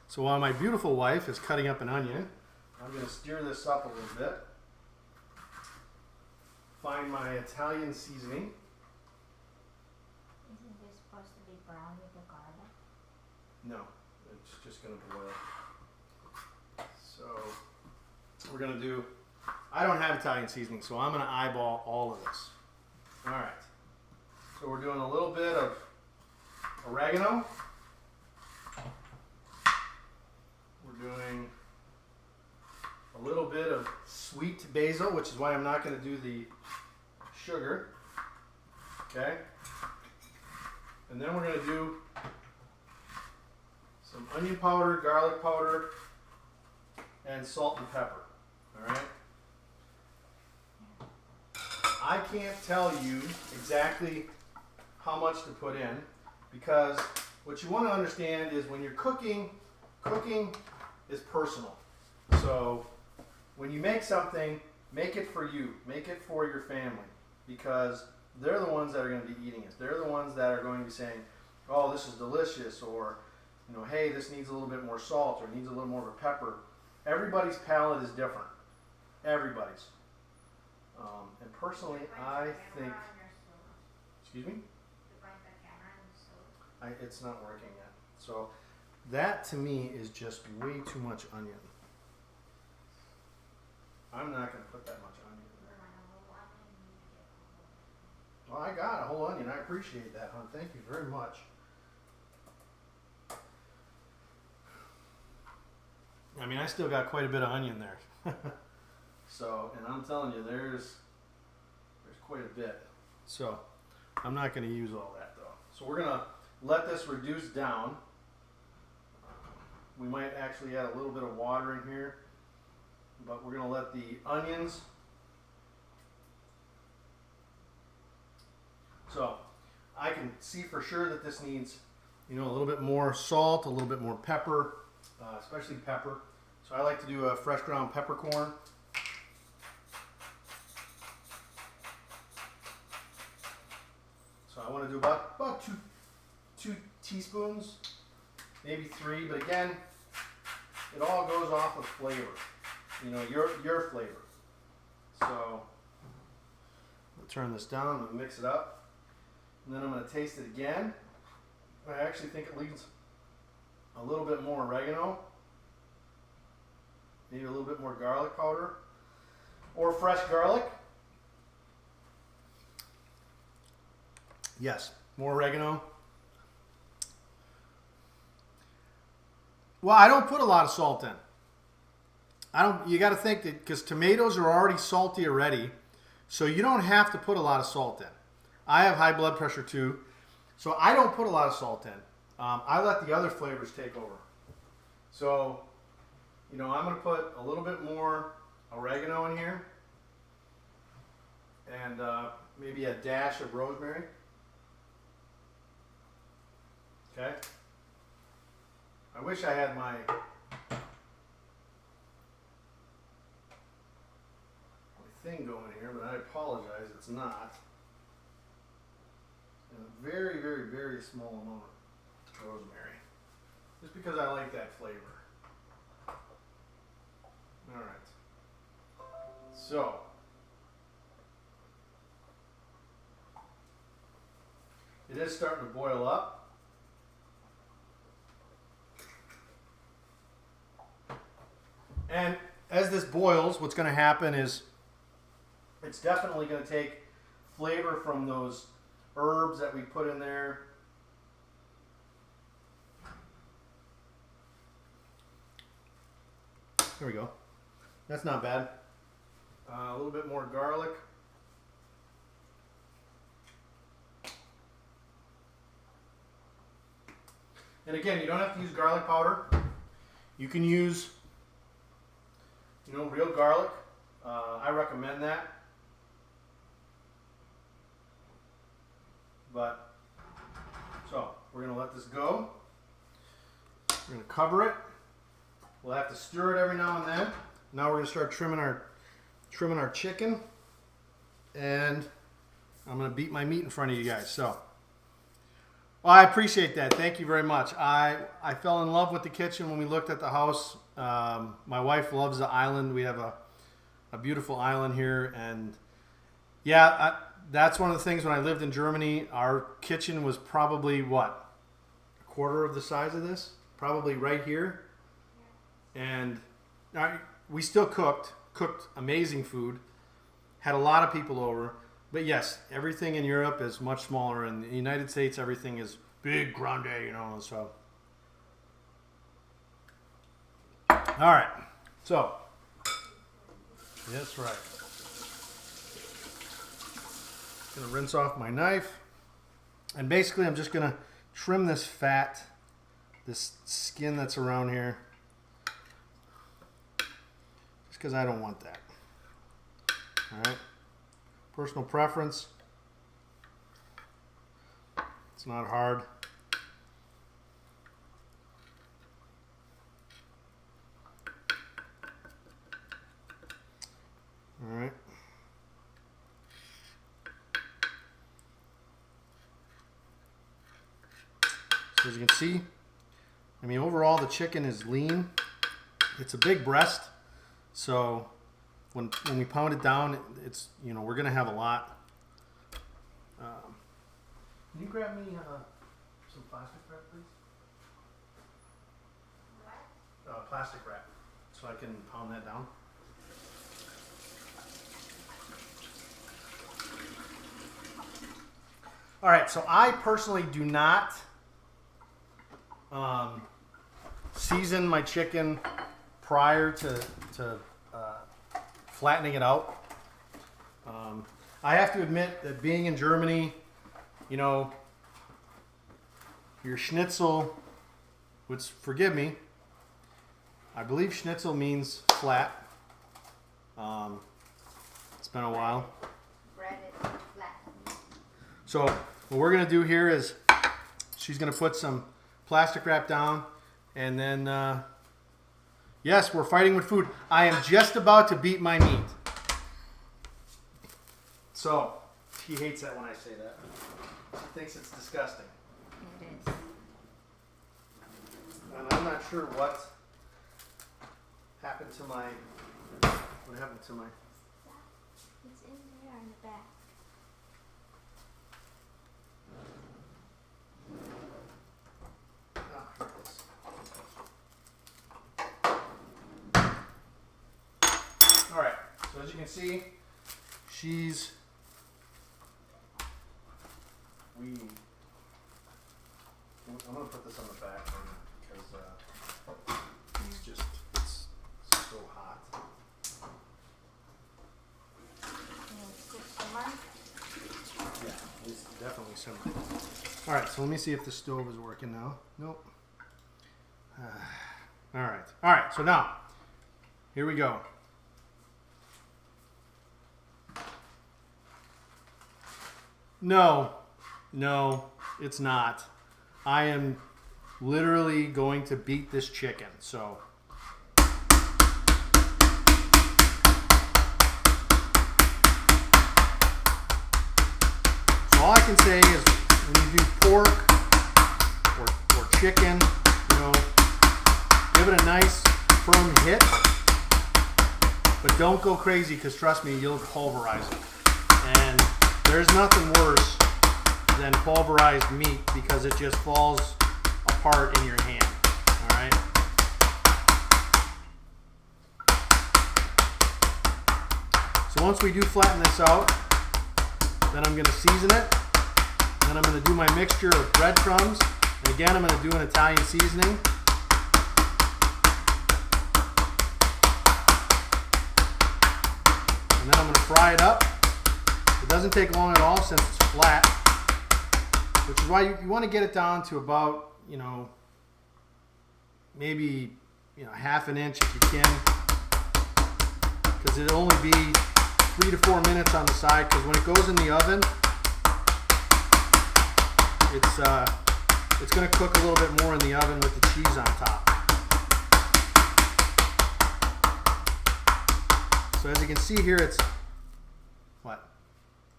So while my beautiful wife is cutting up an onion, I'm going to stir this up a little bit. Find my Italian seasoning. Isn't this supposed to be brown with the garlic? No, it's just going to boil. So we're going to do, I don't have Italian seasoning, so I'm going to eyeball all of this. All right. So we're doing a little bit of oregano. We're doing a little bit of sweet basil, which is why I'm not going to do the sugar. Okay. And then we're going to do some onion powder, garlic powder, and salt and pepper. All right. I can't tell you exactly how much to put in, because what you want to understand is when you're cooking, cooking is personal. So when you make something, make it for you, make it for your family, because they're the ones that are going to be eating it. They're the ones that are going to be saying, oh, this is delicious, or, you know, hey, this needs a little bit more salt, or needs a little more of a pepper. Everybody's palate is different. Everybody's. And personally, I think, excuse me? It's not working yet. So that to me is just way too much onion. I'm not going to put that much onion in there. Well, I got a whole onion. I appreciate that, hon. Thank you very much. I mean, I still got quite a bit of onion there. So, and I'm telling you, there's quite a bit. So, I'm not going to use all that though. So we're going to let this reduce down. We might actually add a little bit of water in here, but we're going to let the onions. So, I can see for sure that this needs, you know, a little bit more salt, a little bit more pepper, especially pepper. So I like to do a fresh ground peppercorn. So I want to do about two teaspoons, maybe 3, but again, it all goes off of flavor. You know, your flavor. So I'll turn this down, I'm going to mix it up, and then I'm going to taste it again. I actually think it needs a little bit more oregano, maybe a little bit more garlic powder, or fresh garlic. Yes, more oregano. Well, I don't put a lot of salt in. You got to think that because tomatoes are already salty already, so you don't have to put a lot of salt in. I have high blood pressure too, so I don't put a lot of salt in. I let the other flavors take over. So, you know, I'm going to put a little bit more oregano in here, and maybe a dash of rosemary. Okay. I wish I had my thing going here, but I apologize, it's not. And a very, very, very small amount of rosemary, just because I like that flavor. All right. So it is starting to boil up. And as this boils, what's going to happen is it's definitely going to take flavor from those herbs that we put in there. There we go. That's not bad. A little bit more garlic. And again, you don't have to use garlic powder. You can use, you know, real garlic. I recommend that. But, so, we're going to let this go. We're going to cover it, We'll have to stir it every now and then. Now we're gonna start trimming our chicken, and I'm gonna beat my meat in front of you guys. So, well, I appreciate that. Thank you very much. I fell in love with the kitchen when we looked at the house. My wife loves the island. We have a beautiful island here, and yeah, that's one of the things. When I lived in Germany, our kitchen was probably what, a quarter of the size of this, probably right here. And we still cooked amazing food, had a lot of people over. But yes, everything in Europe is much smaller. In the United States, everything is big, grande, you know. So, all right. So, that's right. Gonna rinse off my knife, and basically, I'm just gonna trim this fat, this skin that's around here. Because I don't want that. All right. Personal preference. It's not hard. All right. So as you can see, I mean, overall the chicken is lean. It's a big breast. So when we pound it down, it's, you know, we're gonna have a lot. Can you grab me some plastic wrap, please? What? Plastic wrap, so I can pound that down. All right, so I personally do not season my chicken prior to flattening it out. I have to admit that being in Germany, you know, your schnitzel, which, forgive me, I believe schnitzel means flat. It's been a while. Breaded flat. So what we're gonna do here is she's gonna put some plastic wrap down, and then yes, we're fighting with food. I am just about to beat my meat. So, she hates that when I say that. She thinks it's disgusting. It is. And I'm not sure what happened to my... What happened to my... It's in there on the back. Ah, here it is. All right, so as you can see, she's... I'm going to put this on the back because it's so hot. Yeah, it's definitely similar. All right, so let me see if the stove is working now. Nope. All right, so now, here we go. No, it's not. I am literally going to beat this chicken, so. All I can say is when you do pork or chicken, you know, give it a nice firm hit, but don't go crazy, because trust me, you'll pulverize it. And there's nothing worse than pulverized meat, because it just falls apart in your hand. All right. So once we do flatten this out, then I'm going to season it. Then I'm going to do my mixture of breadcrumbs. And again, I'm going to do an Italian seasoning. And then I'm going to fry it up. It doesn't take long at all since it's flat, which is why you want to get it down to about, you know, maybe, you know, half an inch if you can, because it'll only be 3 to 4 minutes on the side, because when it goes in the oven, it's going to cook a little bit more in the oven with the cheese on top. So as you can see here, it's what?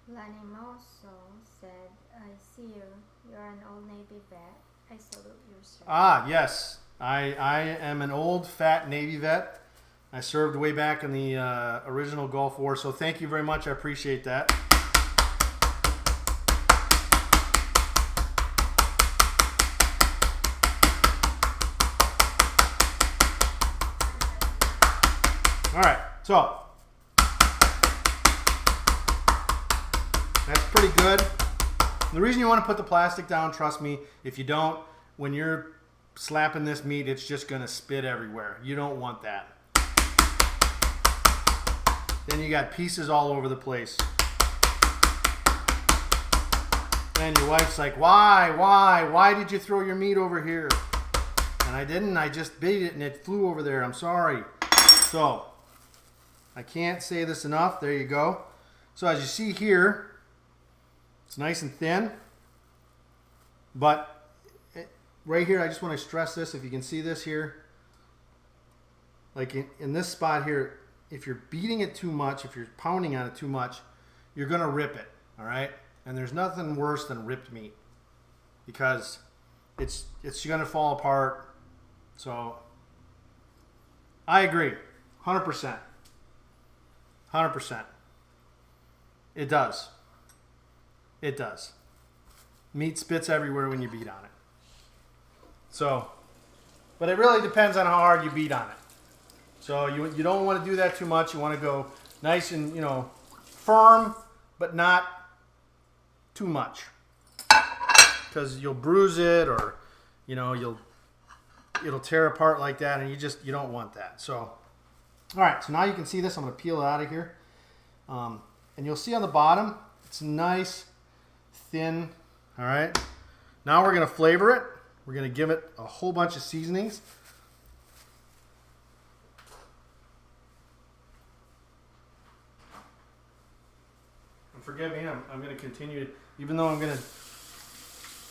Lanimoso said, I see you. You're an old Navy vet. I salute your service. Ah, yes. I am an old, fat Navy vet. I served way back in the original Gulf War, so thank you very much. I appreciate that. All right, so that's pretty good. The reason you want to put the plastic down, trust me, if you don't, when you're slapping this meat, it's just going to spit everywhere. You don't want that. Then you got pieces all over the place. And your wife's like, why did you throw your meat over here? And I didn't, I just beat it and it flew over there. I'm sorry. So, I can't say this enough. There you go. So as you see here, it's nice and thin. But right here, I just want to stress this. If you can see this here, like in this spot here, if you're beating it too much, if you're pounding on it too much, you're going to rip it. All right? And there's nothing worse than ripped meat because it's going to fall apart. So I agree. 100%. 100%. It does. It does. Meat spits everywhere when you beat on it. So, but it really depends on how hard you beat on it. So you don't want to do that too much. You want to go nice and, firm, but not too much. Because you'll bruise it or, it'll tear apart like that and you don't want that. So, all right, so now you can see this. I'm going to peel it out of here. And you'll see on the bottom, it's nice, thin. All right. Now we're going to flavor it. We're going to give it a whole bunch of seasonings. And forgive me, I'm going to continue. Even though I'm going to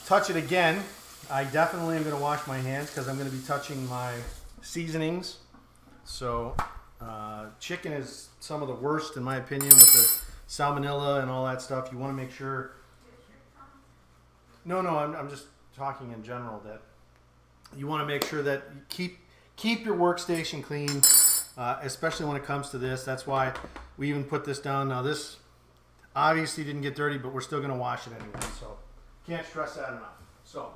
touch it again, I definitely am going to wash my hands because I'm going to be touching my seasonings. So chicken is some of the worst in my opinion with the salmonella and all that stuff. You want to make sure. No, I'm just talking in general that you want to make sure that you keep your workstation clean, especially when it comes to this. That's why we even put this down. Now this obviously didn't get dirty, but we're still going to wash it anyway. So can't stress that enough. So,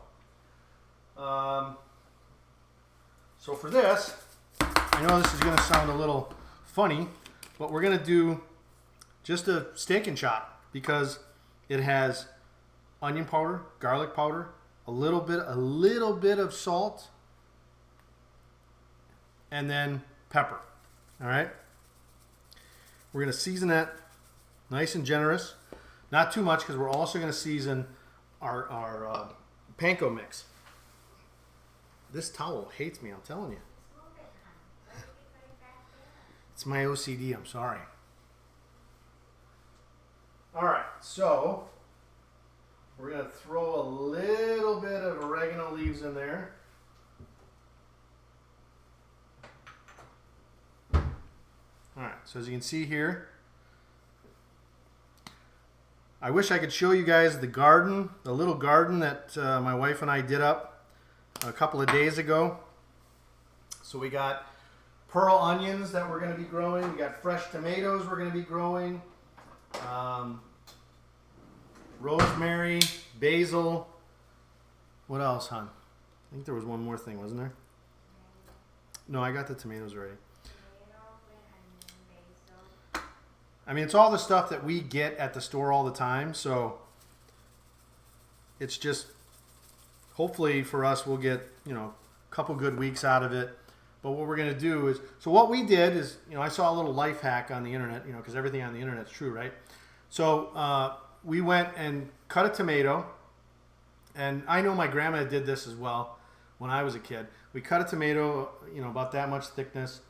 so for this, I know this is going to sound a little funny, but we're going to do just a steak and chop because it has onion powder, garlic powder, a little bit of salt, and then pepper. All right. We're going to season that nice and generous, not too much because we're also going to season our panko mix. This towel hates me, I'm telling you. It's my OCD, I'm sorry. All right, so we're going to throw a little bit of oregano leaves in there. All right, so as you can see here, I wish I could show you guys the garden, the little garden that my wife and I did up a couple of days ago. So we got pearl onions that we're going to be growing. We got fresh tomatoes we're going to be growing. Rosemary, basil. What else, hon? I think there was one more thing, wasn't there? No, I got the tomatoes already. I mean, it's all the stuff that we get at the store all the time. So it's just, hopefully for us, we'll get, a couple good weeks out of it. But what we're going to do is, so what we did is, I saw a little life hack on the internet, because everything on the internet is true, right? So we went and cut a tomato. And I know my grandma did this as well when I was a kid. We cut a tomato, about that much thickness,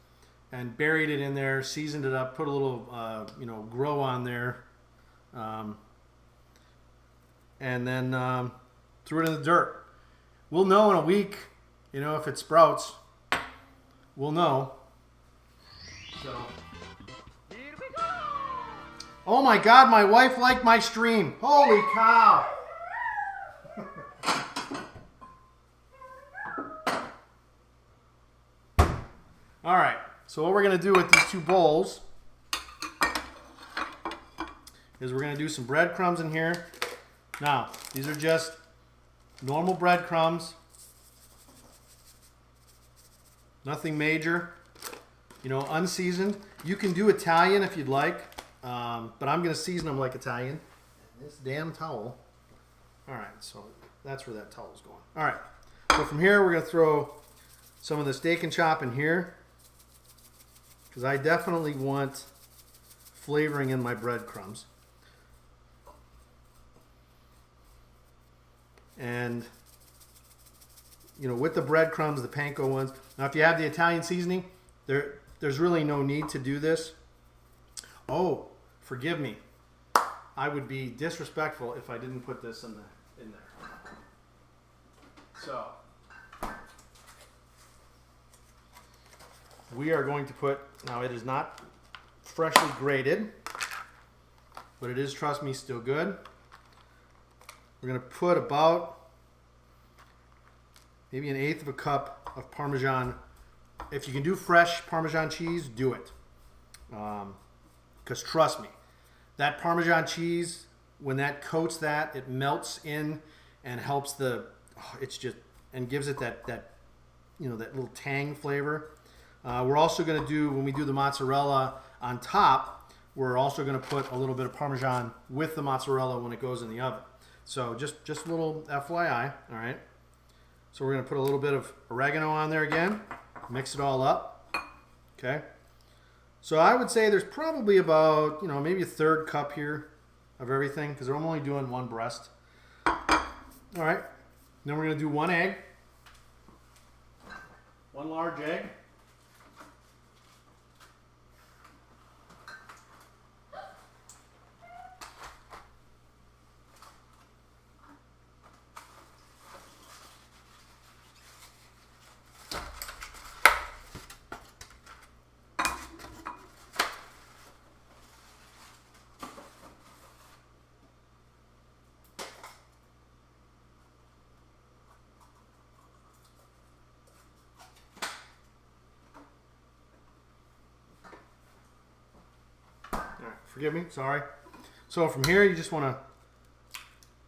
and buried it in there, seasoned it up, put a little, grow on there, and then threw it in the dirt. We'll know in a week, if it sprouts. We'll know. So Oh my God, my wife liked my stream. Holy cow. All right, so what we're gonna do with these two bowls is we're gonna do some breadcrumbs in here. Now, these are just normal breadcrumbs. Nothing major, you know, unseasoned. You can do Italian if you'd like, but I'm gonna season them like Italian. And this damn towel. All right, so that's where that towel's going. All right, so from here we're gonna throw some of the steak and chop in here because I definitely want flavoring in my breadcrumbs. And you know, with the breadcrumbs, the panko ones. Now, if you have the Italian seasoning, there's really no need to do this. Oh, forgive me. I would be disrespectful if I didn't put this in there. So, we are going to put, now it is not freshly grated, but it is, trust me, still good. We're going to put about maybe 1/8 of a cup of Parmesan. If you can do fresh Parmesan cheese, do it. Because trust me, that Parmesan cheese, when that coats that, it melts in and helps it's just, and gives it that you know, that little tang flavor. We're also going to do, when we do the mozzarella on top, we're also going to put a little bit of Parmesan with the mozzarella when it goes in the oven. So just a little FYI, all right? So we're going to put a little bit of oregano on there again, mix it all up, okay? So I would say there's probably about, you know, maybe 1/3 cup here of everything because I'm only doing one breast. All right, then we're going to do 1 egg, 1 large egg. Forgive me, sorry. So from here, you just want to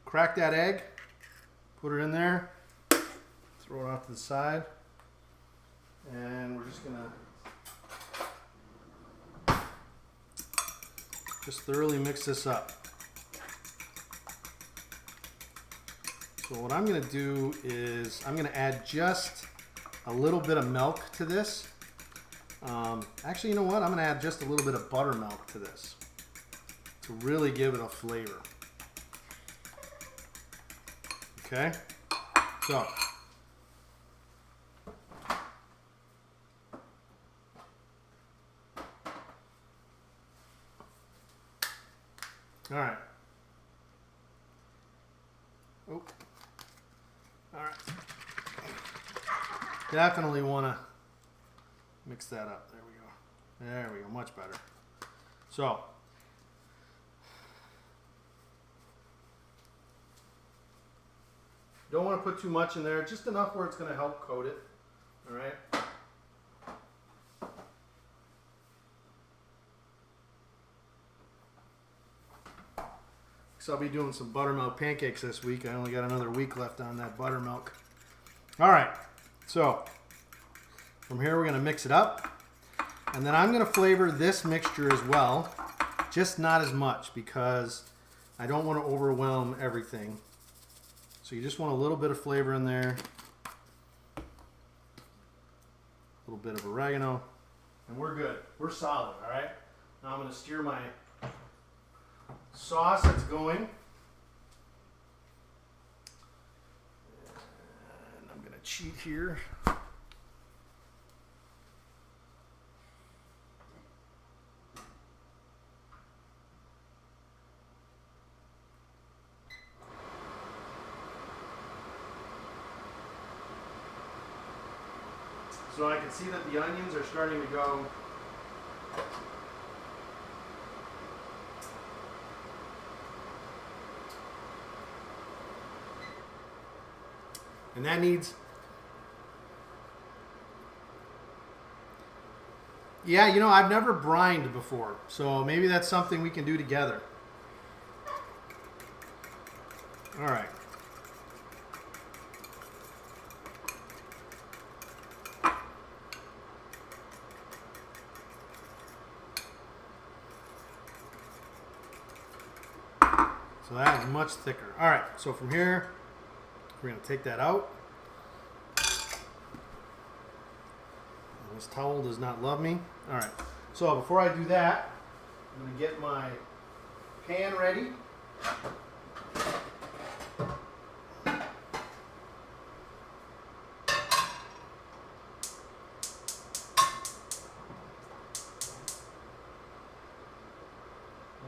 crack that egg, put it in there, throw it off to the side, and we're just going to just thoroughly mix this up. So what I'm going to do is I'm going to add just a little bit of milk to this. Actually, you know what? I'm going to add just a little bit of buttermilk to this to really give it a flavor. Okay? So, all right. Oh. All right. Definitely want to mix that up. There we go. There we go. Much better. So, don't want to put too much in there. Just enough where it's going to help coat it. All right. So I'll be doing some buttermilk pancakes this week. I only got another week left on that buttermilk. All right. So from here, we're going to mix it up. And then I'm going to flavor this mixture as well. Just not as much because I don't want to overwhelm everything. So you just want a little bit of flavor in there. A little bit of oregano. And we're good. We're solid, all right? Now I'm going to stir my sauce that's going. And I'm going to cheat here. So I can see that the onions are starting to go And that needs... Yeah, you know, I've never brined before, so maybe that's something we can do together. All right. So that is much thicker. All right, so from here, we're going to take that out. This towel does not love me. All right, so before I do that, I'm going to get my pan ready. I'm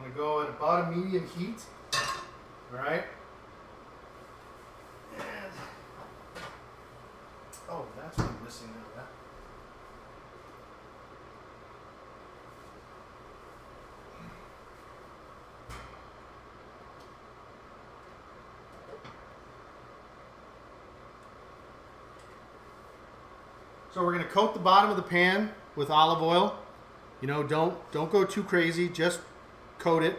going to go at about a medium heat. All right. And, oh, that's what I'm missing out of that. So we're going to coat the bottom of the pan with olive oil. You know, don't go too crazy. Just coat it.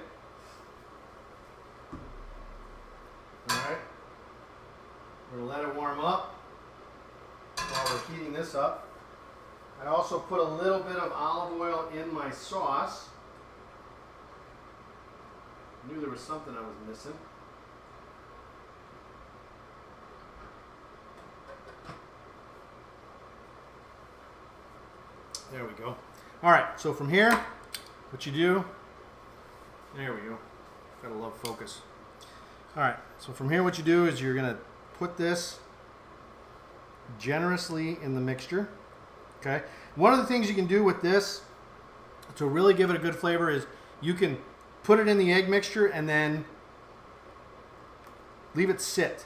All right. We're going to let it warm up while we're heating this up. I also put a little bit of olive oil in my sauce. I knew there was something I was missing. There we go. All right, so from here, what you do, there we go. Gotta love focus. All right, so from here what you do is you're gonna put this generously in the mixture, okay? One of the things you can do with this to really give it a good flavor is you can put it in the egg mixture and then leave it sit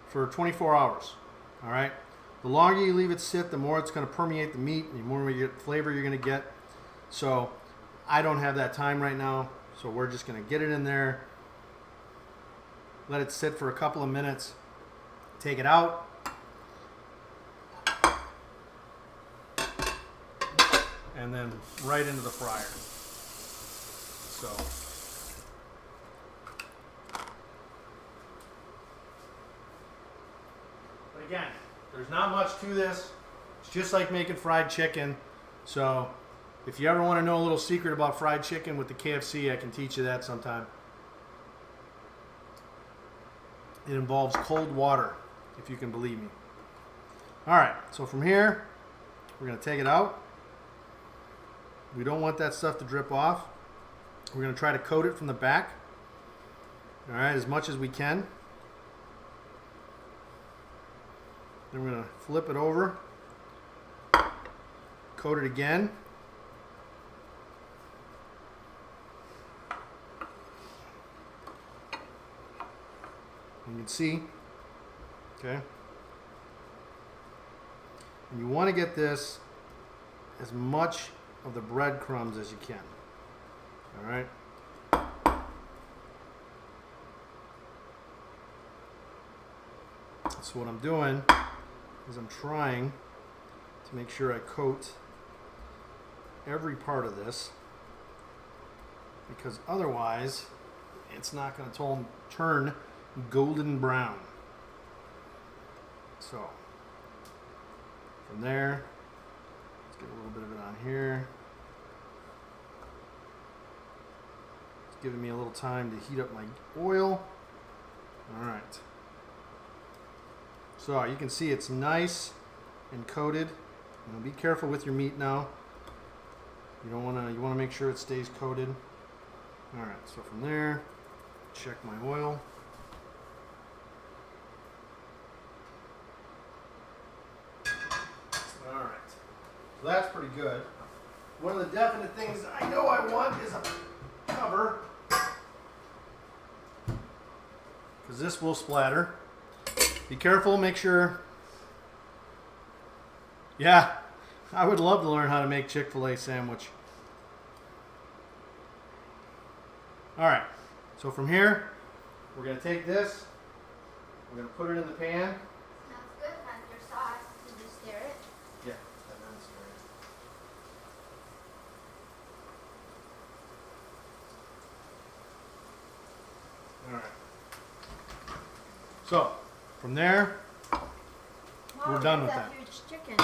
for 24 hours, all right? The longer you leave it sit, the more it's going to permeate the meat, and the more flavor you're going to get. So I don't have that time right now, so we're just going to get it in there, let it sit for a couple of minutes, take it out, and then right into the fryer. So but again, there's not much to this. It's just like making fried chicken. So if you ever want to know a little secret about fried chicken with the KFC, I can teach you that sometime. It involves cold water, if you can believe me. All right, so from here, we're going to take it out. We don't want that stuff to drip off. We're going to try to coat it from the back, all right, as much as we can. Then we're going to flip it over, coat it again. You can see, okay? And you want to get this as much of the breadcrumbs as you can, all right? So what I'm doing is I'm trying to make sure I coat every part of this, because otherwise it's not going to turn golden brown. So from there, let's get a little bit of it on here. It's giving me a little time to heat up my oil. All right. So you can see it's nice and coated. You know, be careful with your meat now. You want to make sure it stays coated. All right, so from there, check my oil. All right, so that's pretty good. One of the definite things I know I want is a cover, because this will splatter. Be careful, make sure. Yeah, I would love to learn how to make Chick-fil-A sandwich. All right, so from here, we're going to take this, we're going to put it in the pan. Not So, from there, we're done with that. Huge chicken.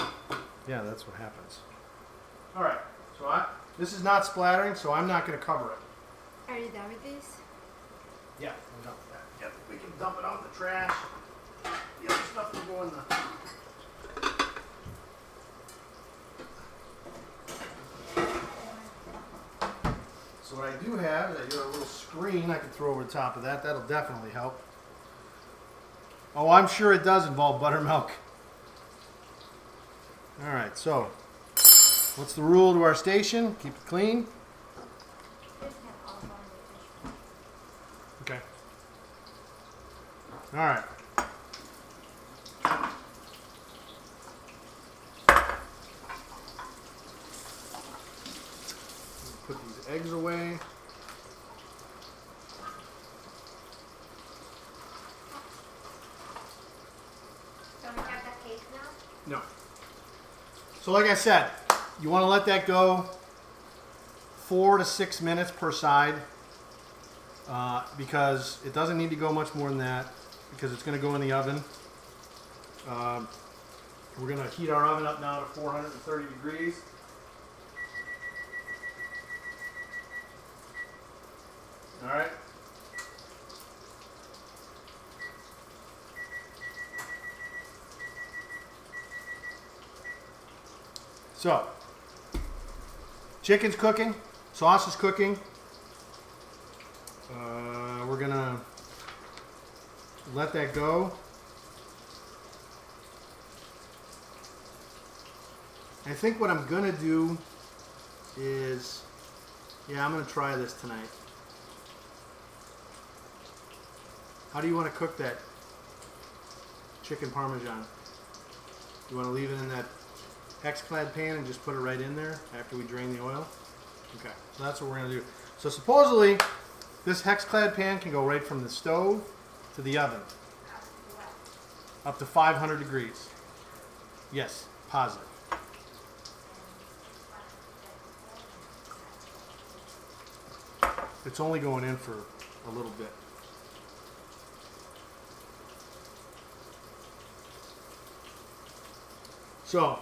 Yeah, that's what happens. All right. So this is not splattering, so I'm not going to cover it. Are you done with this? Yeah, I'm done with that. Yep, we can dump it out in the trash. The other stuff will go in the... So what I do have is I do a little screen I can throw over the top of that. That'll definitely help. Oh, I'm sure it does involve buttermilk. All right, so what's the rule to our station? Keep it clean. Okay. All right. Put these eggs away. So we have the cake now? No. So like I said, you want to let that go 4 to 6 minutes per side because it doesn't need to go much more than that because it's going to go in the oven. We're going to heat our oven up now to 430 degrees. All right. So, chicken's cooking, sauce is cooking. We're gonna let that go. I think what I'm gonna do is, yeah, I'm gonna try this tonight. How do you want to cook that chicken parmesan? You want to leave it in that hex-clad pan and just put it right in there after we drain the oil? Okay, so that's what we're going to do. So supposedly, this hex-clad pan can go right from the stove to the oven. Up to 500 degrees. Yes, positive. It's only going in for a little bit. So,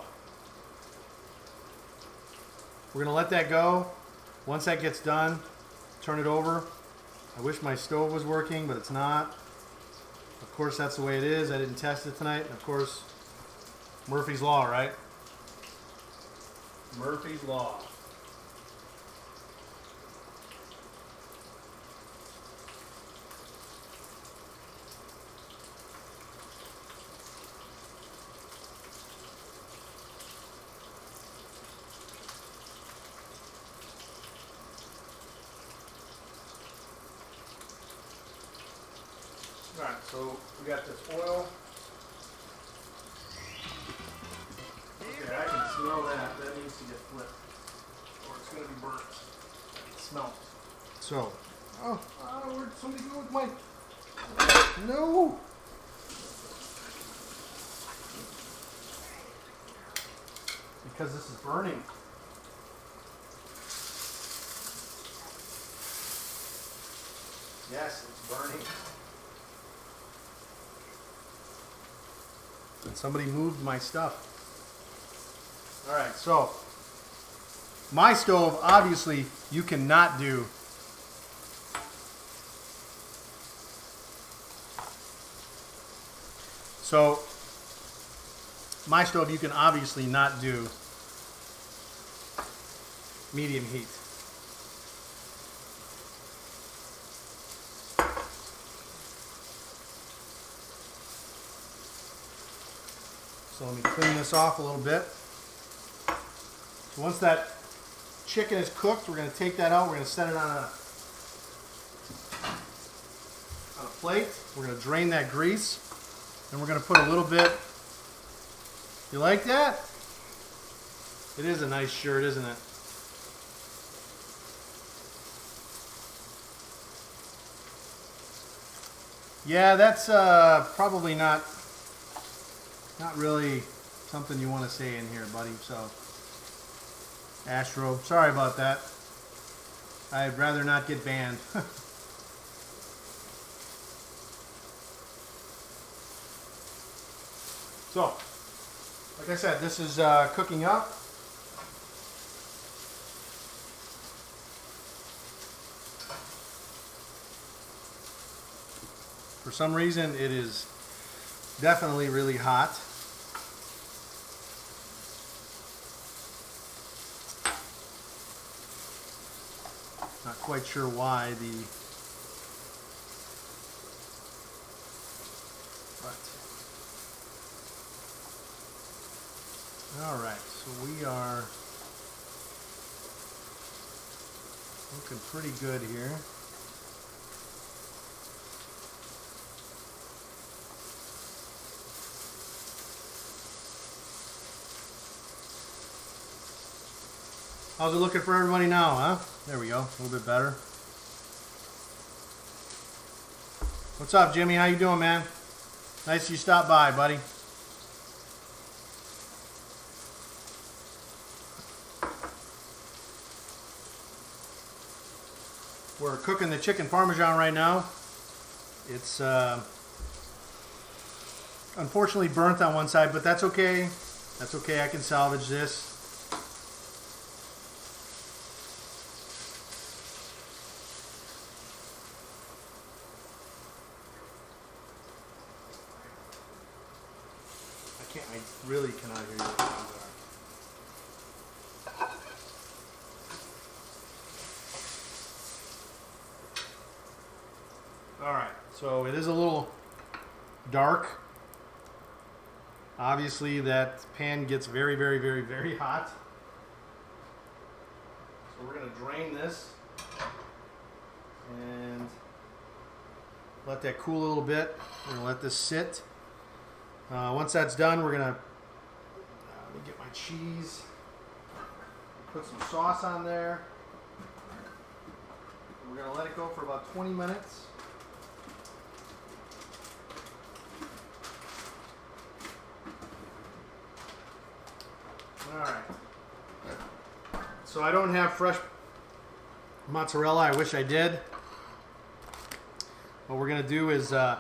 we're going to let that go. Once that gets done, turn it over. I wish my stove was working, but it's not. Of course, that's the way it is. I didn't test it tonight. And of course, Murphy's Law, right? Murphy's Law. Alright, so we got this oil. Okay, I can smell that. That needs to get flipped. Or it's going to be burnt. I can smell it. So, where'd somebody go with my... No! Because this is burning. Yes, it's burning. And somebody moved my stuff. Alright, so my stove, obviously, you cannot do. So my stove, you can obviously not do medium heat. So let me clean this off a little bit. So once that chicken is cooked, we're going to take that out. We're going to set it on a plate. We're going to drain that grease. And we're going to put a little bit. You like that? It is a nice shirt, isn't it? Yeah, that's probably not really something you want to say in here, buddy. So, Astro, sorry about that. I'd rather not get banned. So, like I said, this is cooking up. For some reason, it is definitely really hot. Not quite sure why all right, so we are looking pretty good here. How's it looking for everybody now, huh? There we go, a little bit better. What's up, Jimmy? How you doing, man? Nice you stopped by, buddy. We're cooking the chicken parmesan right now. It's unfortunately burnt on one side, but that's okay. That's okay, I can salvage this. I really cannot hear you. Alright, so it is a little dark. Obviously that pan gets very, very, very, very hot. So we're going to drain this and let that cool a little bit. We're going to let this sit. Once that's done, we're going to let me get my cheese. Put some sauce on there. We're going to let it go for about 20 minutes. Alright. So I don't have fresh mozzarella. I wish I did. What we're going to do is we're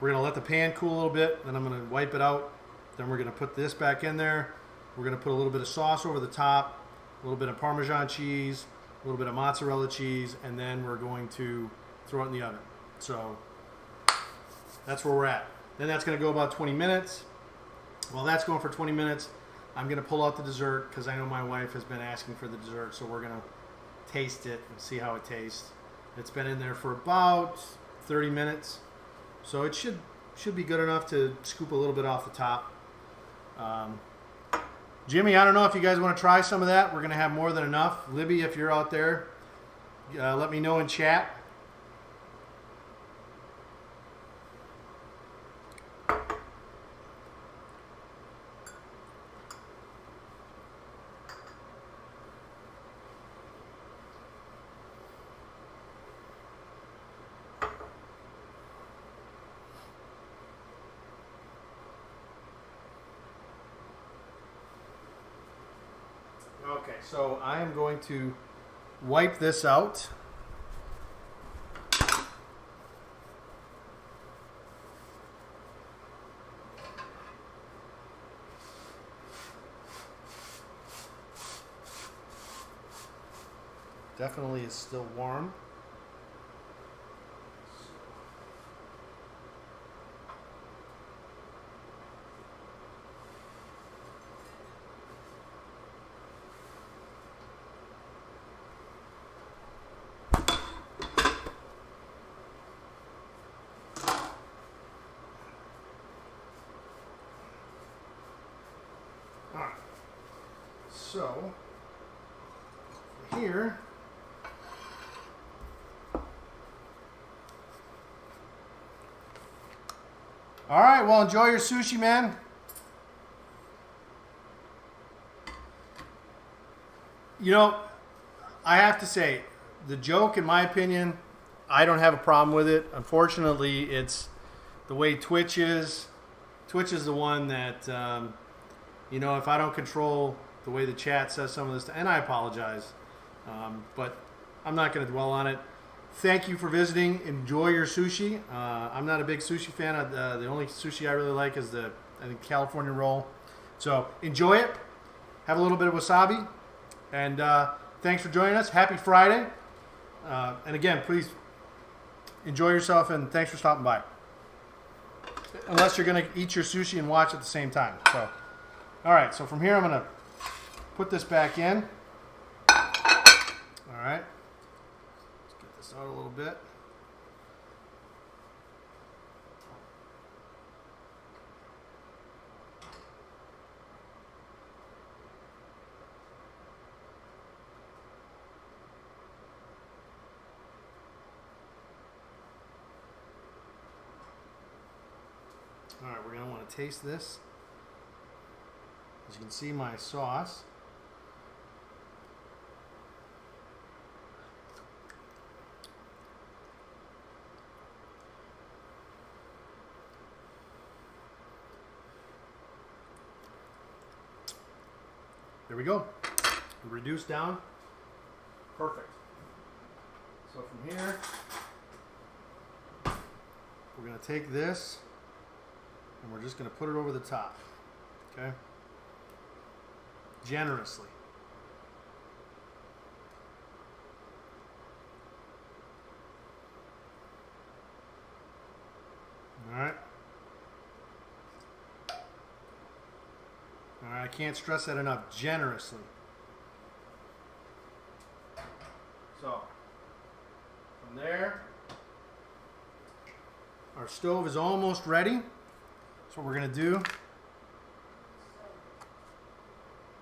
going to let the pan cool a little bit, then I'm going to wipe it out. Then we're going to put this back in there. We're going to put a little bit of sauce over the top, a little bit of Parmesan cheese, a little bit of mozzarella cheese, and then we're going to throw it in the oven. So that's where we're at. Then that's going to go about 20 minutes. While that's going for 20 minutes, I'm going to pull out the dessert because I know my wife has been asking for the dessert, so we're going to taste it and see how it tastes. It's been in there for about 30 minutes. So it should be good enough to scoop a little bit off the top. Jimmy, I don't know if you guys want to try some of that. We're going to have more than enough. Libby, if you're out there, let me know in chat. Okay, so I am going to wipe this out. Definitely is still warm. Alright, so here alright, well, enjoy your sushi, man. You know, I have to say, the joke, in my opinion, I don't have a problem with it. Unfortunately, it's the way Twitch is. Twitch is the one that, you know, if I don't control the way the chat says some of this, and I apologize, but I'm not going to dwell on it. thank you for visiting. Enjoy your sushi. I'm not a big sushi fan. The only sushi I really like is the California roll. So enjoy it. Have a little bit of wasabi. And thanks for joining us. Happy Friday. And again, please enjoy yourself and thanks for stopping by. Unless you're going to eat your sushi and watch at the same time. So, all right. So from here, I'm going to put this back in. All right. Let's get this out a little bit. All right, we're going to want to taste this. As you can see, my sauce. There we go. Reduce down. Perfect. So from here, we're going to take this and we're just going to put it over the top. Okay? Generously. All right. All right, I can't stress that enough. Generously. So, from there, our stove is almost ready. So what we're going to do.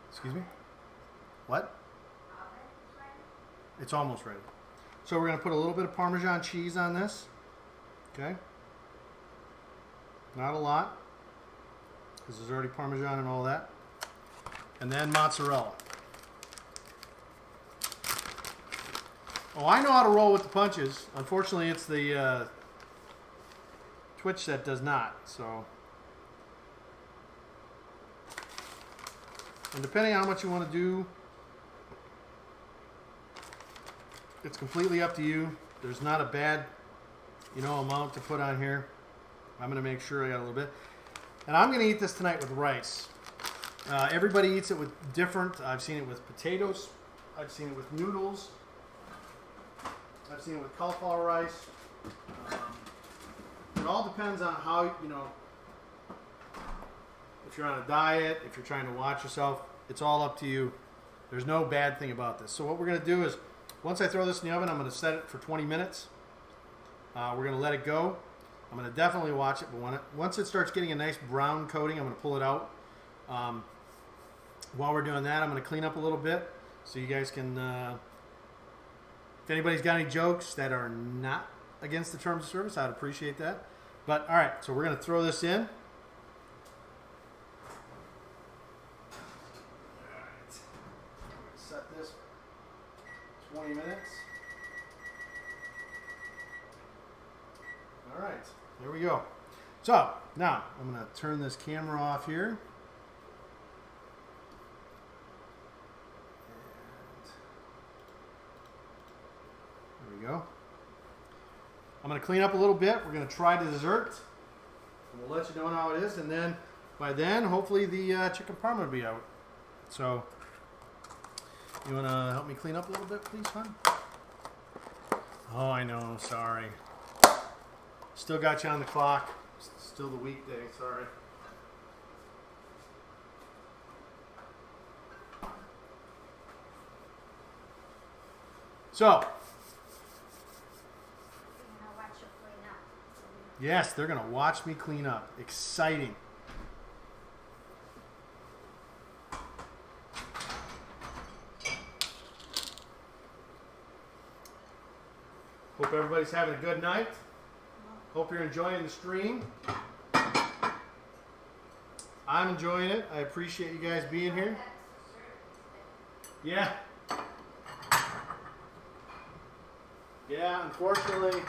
Excuse me? What? It's almost ready. So we're going to put a little bit of Parmesan cheese on this. Okay? Not a lot, because there's already Parmesan and all that. And then mozzarella. Oh, I know how to roll with the punches. Unfortunately, it's the Twitch that does not. So, and depending on how much you want to do, it's completely up to you. There's not a bad, amount to put on here. I'm going to make sure I got a little bit. And I'm going to eat this tonight with rice. Everybody eats it with different. I've seen it with potatoes. I've seen it with noodles. I've seen it with cauliflower rice. It all depends on how, if you're on a diet, if you're trying to watch yourself, it's all up to you. There's no bad thing about this. So what we're going to do is, once I throw this in the oven, I'm going to set it for 20 minutes. We're going to let it go. I'm going to definitely watch it, but once it starts getting a nice brown coating, I'm going to pull it out. While we're doing that, I'm going to clean up a little bit so you guys can, if anybody's got any jokes that are not against the terms of service, I'd appreciate that. But all right, so we're going to throw this in. All right. I'm going to set this for 20 minutes. All right, there we go. So now I'm going to turn this camera off here. And there we go. I'm going to clean up a little bit. We're going to try the dessert. And we'll let you know how it is. And then by then, hopefully the chicken parm will be out. So you want to help me clean up a little bit, please, hon? Oh, I know. Sorry. Still got you on the clock. Still the weekday. Sorry. So. Yes, they're going to watch me clean up. Exciting. Hope everybody's having a good night. Hope you're enjoying the stream. I'm enjoying it. I appreciate you guys being here. Yeah. Yeah, unfortunately,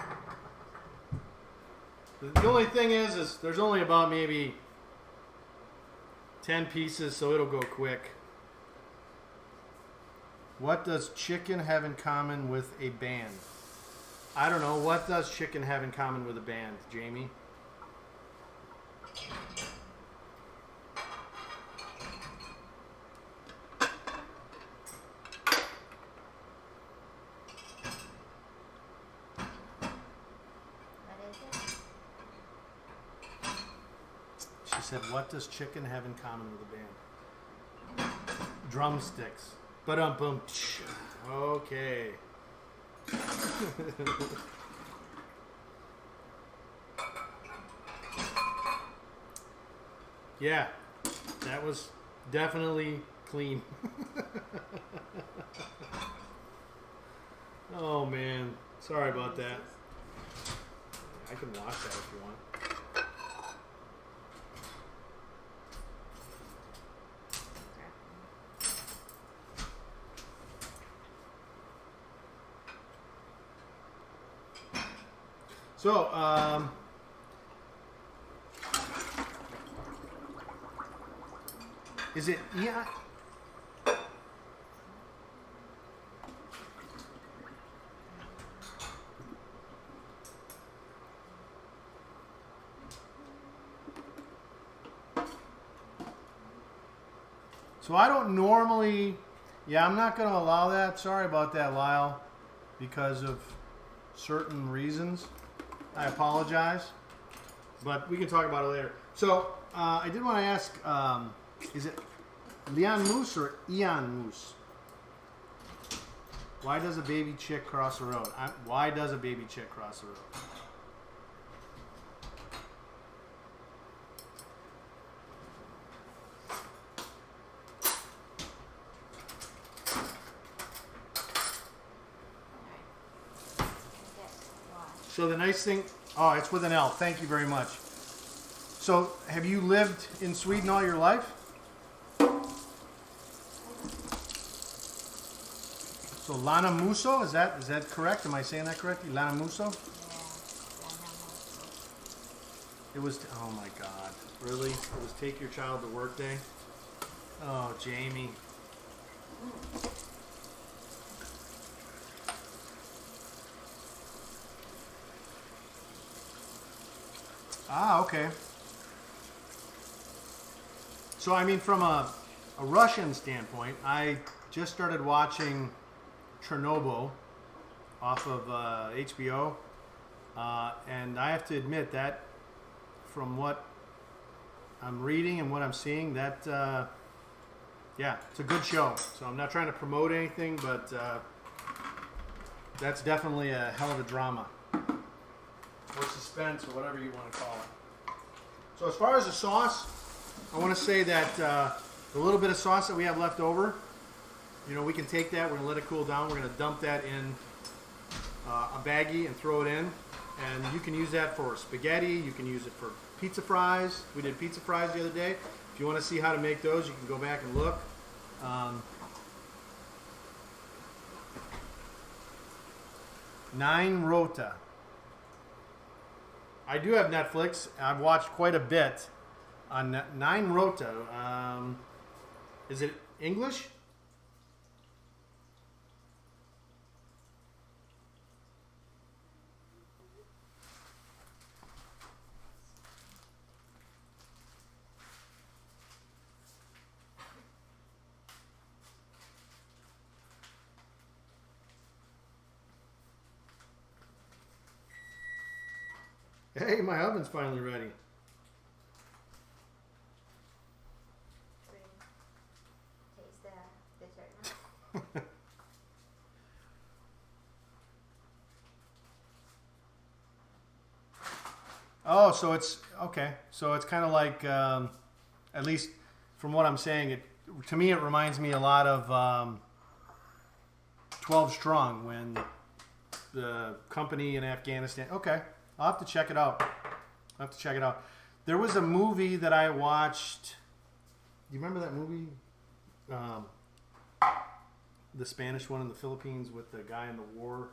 the only thing is there's only about maybe 10 pieces, so it'll go quick. What does chicken have in common with a band? I don't know. What does chicken have in common with a band, Jamie? What is it? She said, what does chicken have in common with a band? Drumsticks. Ba-dum-bum. Okay. Yeah, that was definitely clean. Oh man, sorry about that. I can wash that if you want. So, is it yeah? So I don't normally, yeah, I'm not going to allow that. Sorry about that, Lyle, because of certain reasons. I apologize, but we can talk about it later. So I did want to ask, is it Leon Moose or Ian Moose? Why does a baby chick cross the road? Why does a baby chick cross the road? So the nice thing, oh, it's with an L. Thank you very much. So have you lived in Sweden all your life? So Lana Muso, is that correct? Am I saying that correctly? Lana Muso? Yeah, It was, oh my God, really? It was Take Your Child to Work Day? Oh, Jamie. Ah, okay. So, I mean, from a Russian standpoint, I just started watching Chernobyl off of HBO, and I have to admit that from what I'm reading and what I'm seeing, that, yeah, it's a good show. So I'm not trying to promote anything, but that's definitely a hell of a drama. Or suspense, or whatever you want to call it. So as far as the sauce, I want to say that the little bit of sauce that we have left over, you know, we can take that, we're going to let it cool down, we're going to dump that in a baggie and throw it in. And you can use that for spaghetti, you can use it for pizza fries. We did pizza fries the other day. If you want to see how to make those, you can go back and look. Nine Rota. I do have Netflix. I've watched quite a bit on Nine Rota. Is it English? Hey, my oven's finally ready. taste the dessert now. Oh, so it's okay. So it's kind of like, at least from what I'm saying, to me it reminds me a lot of 12 Strong when the company in Afghanistan. Okay, I'll have to check it out. There was a movie that I watched. Do you remember that movie? The Spanish one in the Philippines with the guy in the war.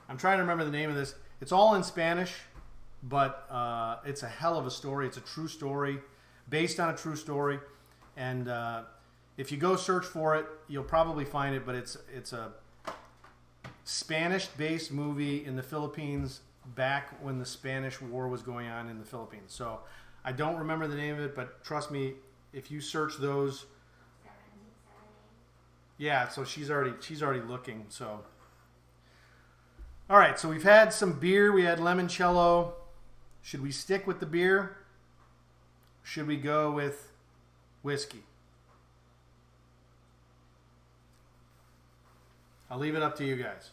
I'm trying to remember the name of this. It's all in Spanish, but it's a hell of a story. It's a true story, based on a true story. And if you go search for it, you'll probably find it. But it's Spanish-based movie in the Philippines back when the Spanish War was going on in the Philippines. So I don't remember the name of it, but trust me, if you search those, yeah. So she's already looking. So all right. So we've had some beer. We had limoncello. Should we stick with the beer? Should we go with whiskey? I'll leave it up to you guys.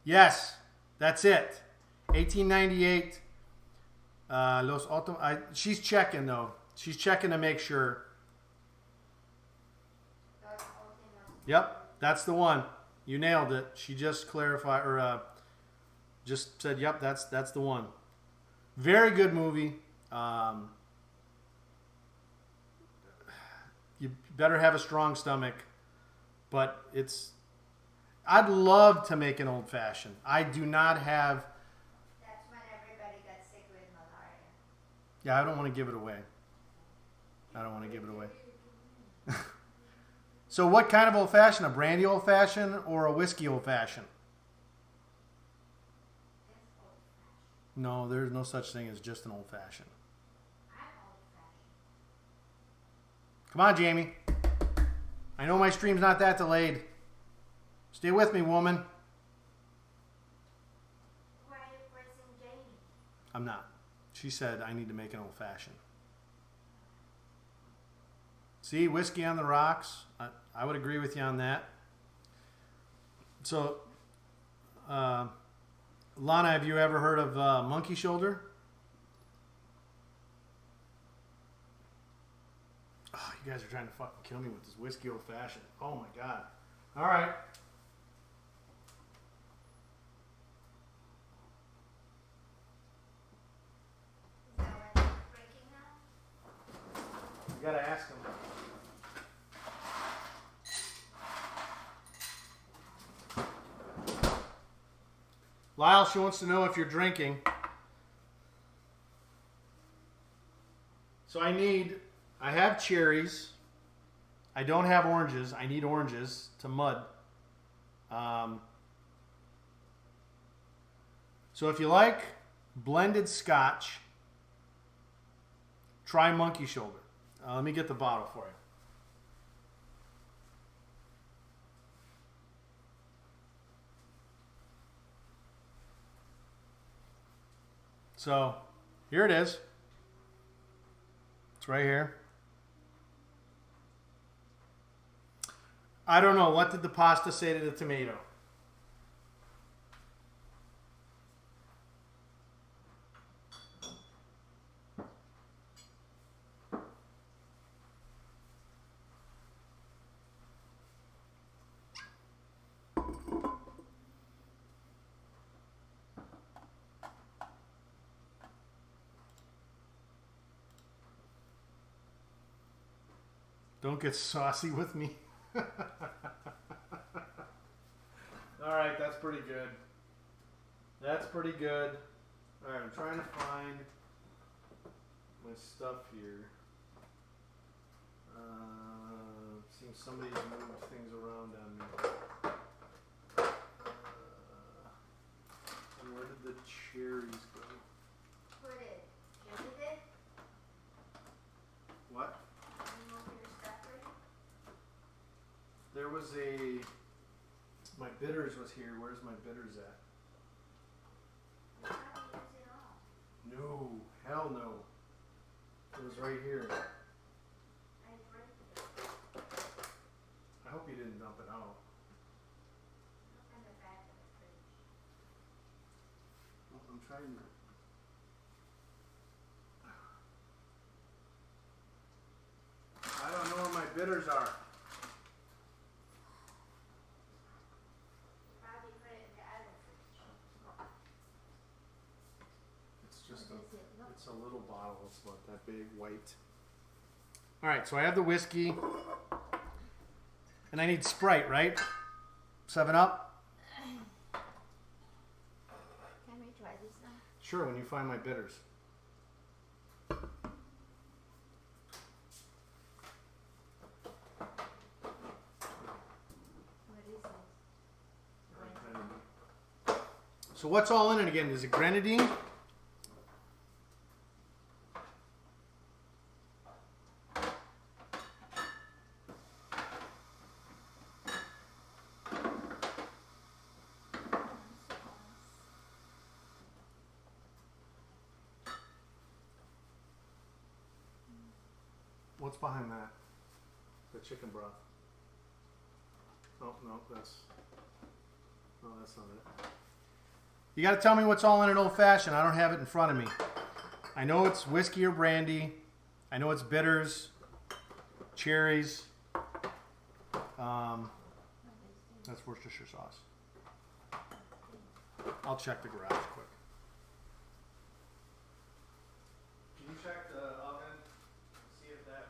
Yes, that's it. 1898. She's checking though. She's checking to make sure. Yep, that's the one. You nailed it. She just clarified or just said, "Yep, that's the one." Very good movie. You better have a strong stomach, but it's. I'd love to make an old fashioned. I do not have. That's when everybody got sick with malaria. Yeah, I don't want to give it away. I don't want to give it away. So, what kind of old fashioned? A brandy old fashioned or a whiskey old fashioned? No, there's no such thing as just an old fashioned. Come on, Jamie. I know my stream's not that delayed. Stay with me, woman. Why are you pressing Jamie? I'm not. She said I need to make an old fashioned. See, whiskey on the rocks. I would agree with you on that. So, Lana, have you ever heard of monkey shoulder? Oh, you guys are trying to fucking kill me with this whiskey old fashioned. Oh my god. All right. Is that why they're breaking now? You gotta ask them. Lyle, she wants to know if you're drinking. So I have cherries. I don't have oranges. I need oranges to mud. So if you like blended scotch, try monkey shoulder. Let me get the bottle for you. So here it is. It's right here. I don't know. What did the pasta say to the tomato? Don't get saucy with me. All right, that's pretty good. That's pretty good. All right, I'm trying to find my stuff here. Seems somebody's moved things around on me. And where did the cherries go? Who did? Jimmy did? What? You move your stuff for you? There was my bitters was here. Where's my bitters at? You probably use it all. No, hell no. It was right here. I drank it. I hope you didn't dump it out. Look on the back of the fridge. Well, I'm trying to. I don't know where my bitters are. Probably put it in the other fridge. It's just What does it look it's a little bottle. It's about that big, white. All right, so I have the whiskey, and I need Sprite, right? 7 Up. Can we try this now? Sure, when you find my bitters. So what's all in it again? Is it grenadine? What's behind that? The chicken broth. Oh, no, that's not it. You got to tell me what's all in an old fashioned. I don't have it in front of me. I know it's whiskey or brandy. I know it's bitters, cherries. That's Worcestershire sauce. I'll check the garage quick. Can you check the oven? See if that's...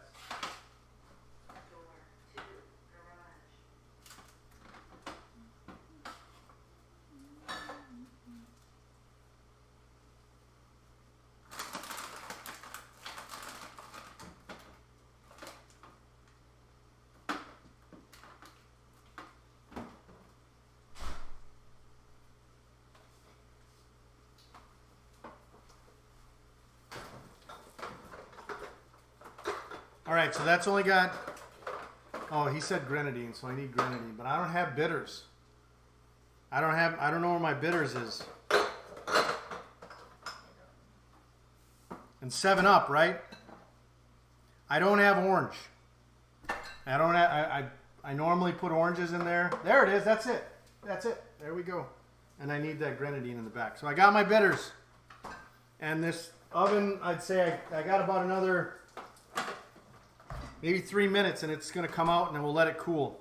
All right, so that's only got, oh, he said grenadine, so I need grenadine, but I don't have bitters. I don't know where my bitters is. And 7-Up, right? I don't have orange. I normally put oranges in there. There it is, that's it. That's it, there we go. And I need that grenadine in the back. So I got my bitters. And this oven, I'd say I got about another... maybe 3 minutes and it's going to come out and then we'll let it cool.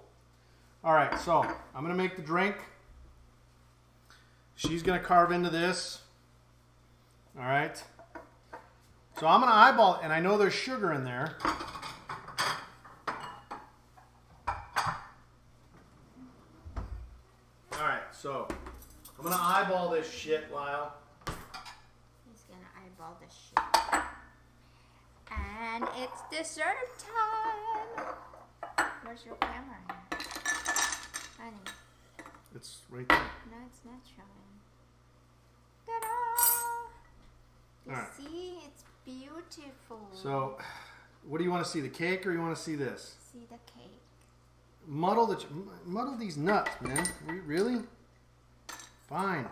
All right, so I'm going to make the drink. She's going to carve into this. All right. So I'm going to eyeball it, and I know there's sugar in there. All right, so I'm going to eyeball this shit, Lyle. He's going to eyeball the shit. And it's dessert time. Where's your camera? Honey. It's right there. No, it's not showing. Ta-da! You All right. see? It's beautiful. So, what do you want to see? The cake or you want to see this? See the cake. Muddle these nuts, man. Really? Fine.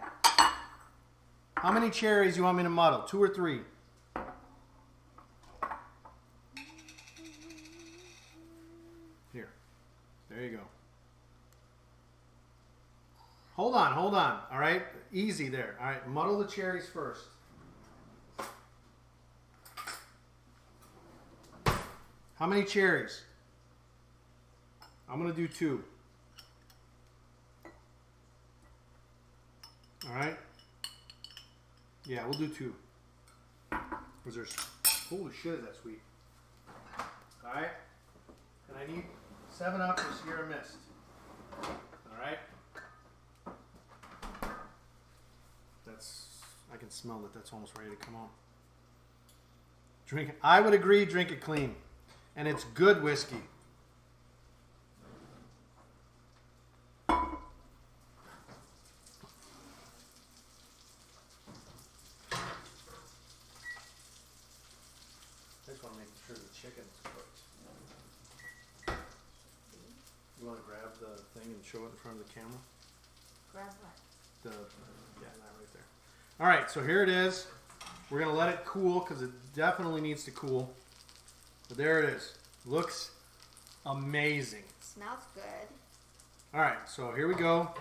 How many cherries you want me to muddle? 2 or 3? Here. There you go. Hold on. All right? Easy there. All right, muddle the cherries first. How many cherries? I'm going to do 2. All right? Yeah, we'll do 2. Because there's... holy shit, is that sweet. All right? And I need 7-Up or Sierra Mist. All right? That's... I can smell that that's almost ready to come on. Drink it. I would agree, drink it clean. And it's good whiskey. I just want to make sure the chicken's cooked. You want to grab the thing and show it in front of the camera? Grab what? Yeah, that right there. All right, so here it is. We're going to let it cool because it definitely needs to cool. But there it is. Looks amazing. Smells good. All right, so here we go.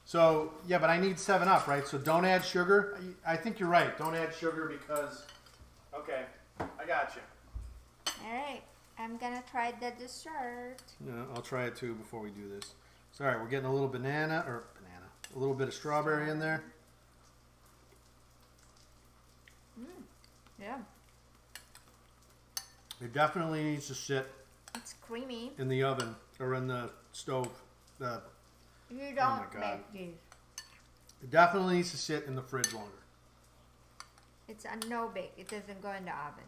So, yeah, but I need 7-Up, right? So don't add sugar. I think you're right. Don't add sugar because... okay, I got you. All right. I'm going to try the dessert. Yeah, I'll try it too before we do this. So, all right, we're getting a little a little bit of strawberry in there. Yeah. It definitely needs to sit It's creamy. in the oven or in the stove. You my don't God. make these. It definitely needs to sit in the fridge longer. It's a no bake. It doesn't go in the oven.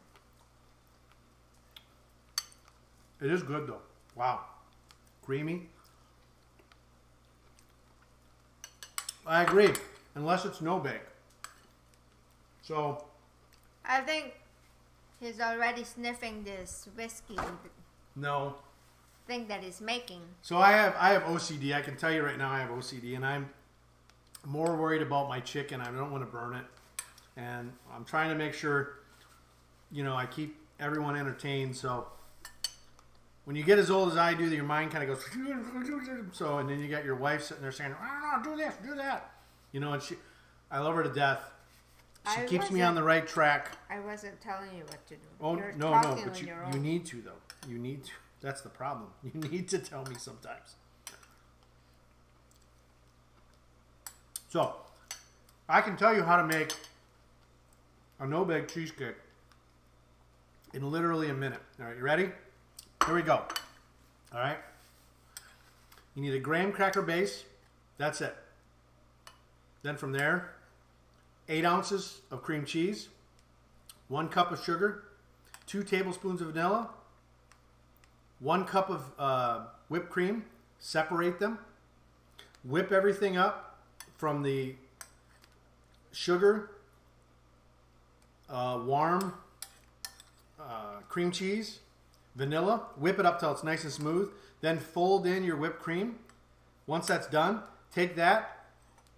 It is good though. Wow. creamy. I agree, unless it's no bake. So I think he's already sniffing this whiskey no. thing that he's making. So I have OCD. I can tell you right now I have OCD, and I'm more worried about my chicken. I don't want to burn it, and I'm trying to make sure, you know, I keep everyone entertained. So when you get as old as I do, your mind kind of goes so, and then you got your wife sitting there saying, "Oh, no, do this, do that," you know. And I love her to death. She keeps me on the right track. I wasn't telling you what to do. Oh, You're no, talking but on your you own. need to, though. You need to. That's the problem. You need to tell me sometimes. So, I can tell you how to make a no-bake cheesecake in literally a minute. All right, you ready? Here we go. All right. You need a graham cracker base. That's it. Then from there, 8 ounces of cream cheese, 1 cup of sugar, 2 tablespoons of vanilla, 1 cup of whipped cream. Separate them. Whip everything up from the sugar, warm cream cheese, vanilla. Whip it up till it's nice and smooth. Then fold in your whipped cream. Once that's done, take that,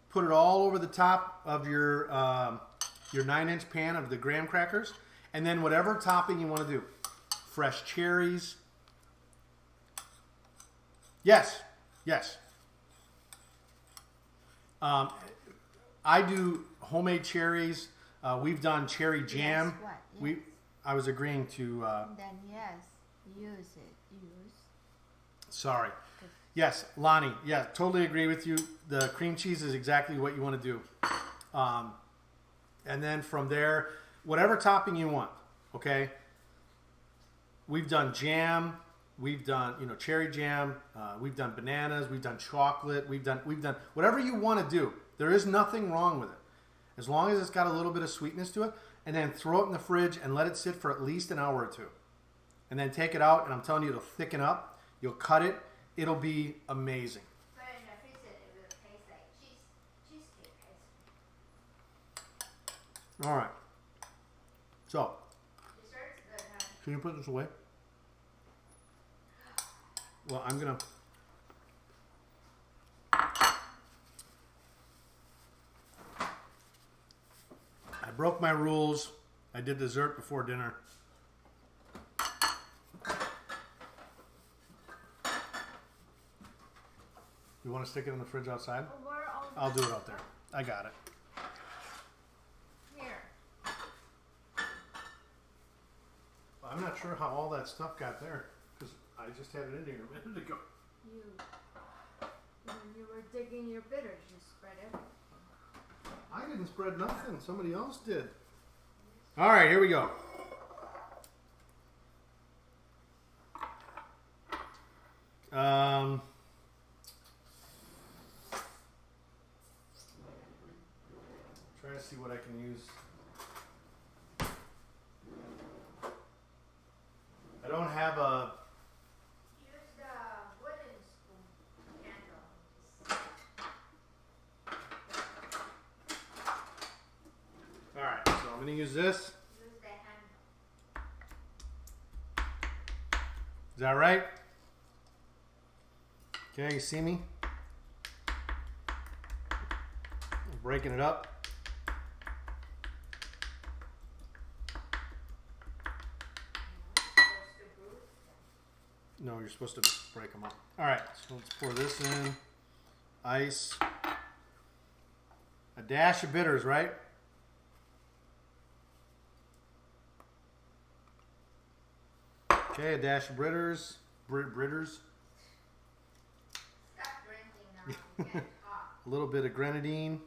put it all over the top of your 9-inch pan of the graham crackers, and then whatever topping you want to do. Fresh cherries. Yes, yes. I do homemade cherries. We've done cherry jam. Yes, what? Yes. I was agreeing to. Then yes, use it. Use. Sorry. Yes, Lonnie. Yeah, totally agree with you. The cream cheese is exactly what you want to do. And then from there, whatever topping you want. Okay. We've done jam. We've done, you know, cherry jam. We've done bananas. We've done chocolate. We've done whatever you want to do. There is nothing wrong with it, as long as it's got a little bit of sweetness to it. And then throw it in the fridge and let it sit for at least an hour or two. And then take it out, and I'm telling you, it'll thicken up. You'll cut it. It'll be amazing. But in the freezer, it will taste like cheesecake ice All right. So, cream. Dessert's good, huh? can you put this away? Well, I'm gonna. I broke my rules. I did dessert before dinner. You want to stick it in the fridge outside? Oh, we're all I'll do it out there. I got it. here. I'm not sure how all that stuff got there because I just had it in here a minute ago. When you were digging your bitters, you spread everything. I didn't spread nothing. Somebody else did. All right, here we go. Trying to see what I can use. I don't have a. Use the wooden spoon handle. All right, so I'm going to use this. Use the handle. Is that right? Okay, you see me? I'm breaking it up. No, you're supposed to break them up. All right, so let's pour this in. Ice. A dash of bitters, right? Okay, a dash of bitters. Britters. Stop drinking now. Get hot. A little bit of grenadine.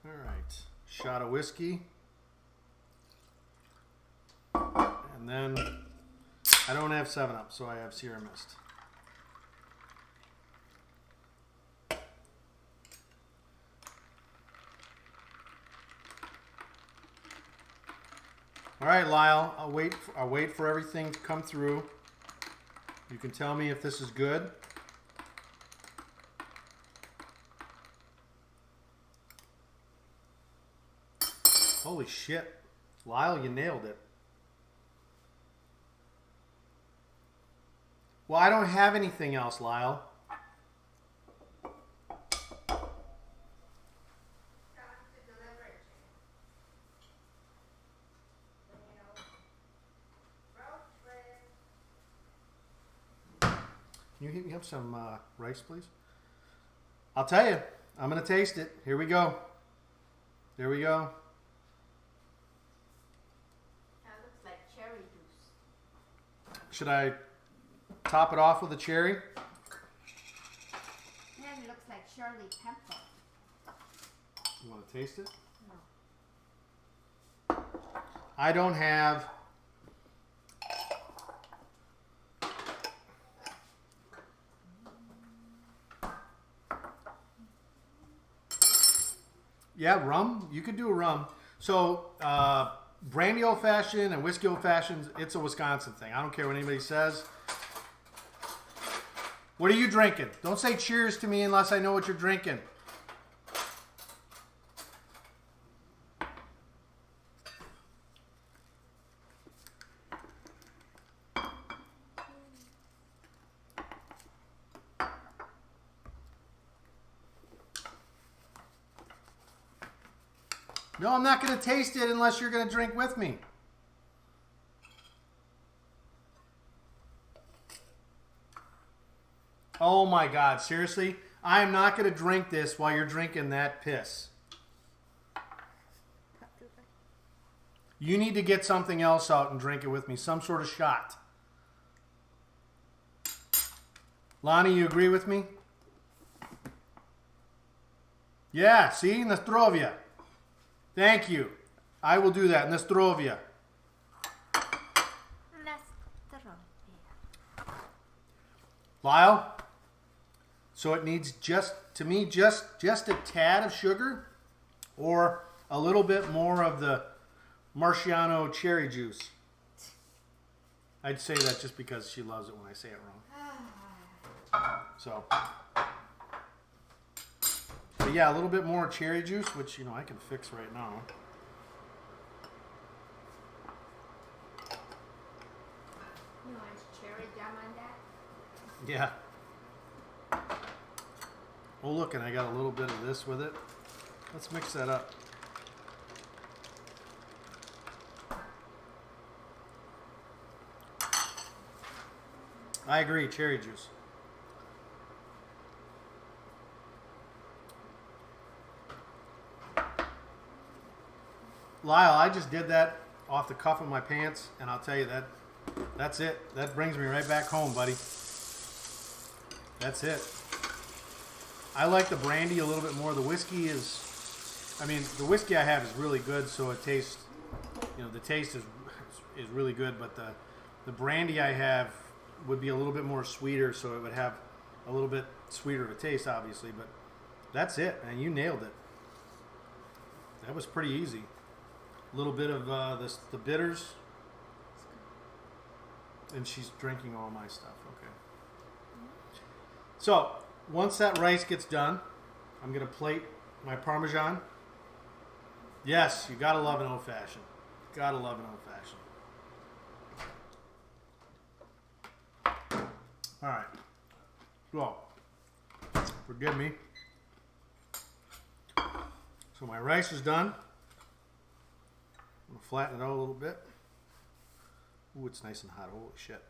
All right, shot of whiskey. And then I don't have 7-Up, so I have Sierra Mist. All right, Lyle. I'll wait for everything to come through. You can tell me if this is good. Holy shit. Lyle, you nailed it. Well, I don't have anything else, Lyle. Can you heat me up some rice, please? I'll tell you. I'm going to taste it. Here we go. There we go. That looks like cherry juice. Should I top it off with a cherry? And it looks like Shirley Temple. You want to taste it? No. I don't have... Yeah, rum. You could do a rum. So, brandy old fashioned and whiskey old fashioned, it's a Wisconsin thing. I don't care what anybody says. What are you drinking? Don't say cheers to me unless I know what you're drinking. No, I'm not going to taste it unless you're going to drink with me. Oh my God, seriously? I am not going to drink this while you're drinking that piss. You need to get something else out and drink it with me, some sort of shot. Lonnie, you agree with me? Yeah, see? Nastrovia. Thank you. I will do that. Nastrovia. Lyle? So it needs just a tad of sugar or a little bit more of the Marciano cherry juice. I'd say that just because she loves it when I say it wrong. So, but yeah, a little bit more cherry juice, which, you know, I can fix right now. You want cherry jam on that? Yeah. Oh, look, and I got a little bit of this with it. Let's mix that up. I agree, cherry juice. Lyle, I just did that off the cuff of my pants, and I'll tell you that's it. That brings me right back home, buddy. That's it. I like the brandy a little bit more. The whiskey is, I mean, the whiskey I have is really good, so it tastes, you know, the taste is really good, but the brandy I have would be a little bit more sweeter, so it would have a little bit sweeter of a taste, obviously, but that's it, man. You nailed it. That was pretty easy. A little bit of the bitters, and she's drinking all my stuff. Okay. So once that rice gets done, I'm gonna plate my Parmesan. Yes, you gotta love an old fashioned. Gotta love an old fashioned. All right. So, forgive me. So my rice is done. I'm gonna flatten it out a little bit. Ooh, it's nice and hot. Holy shit.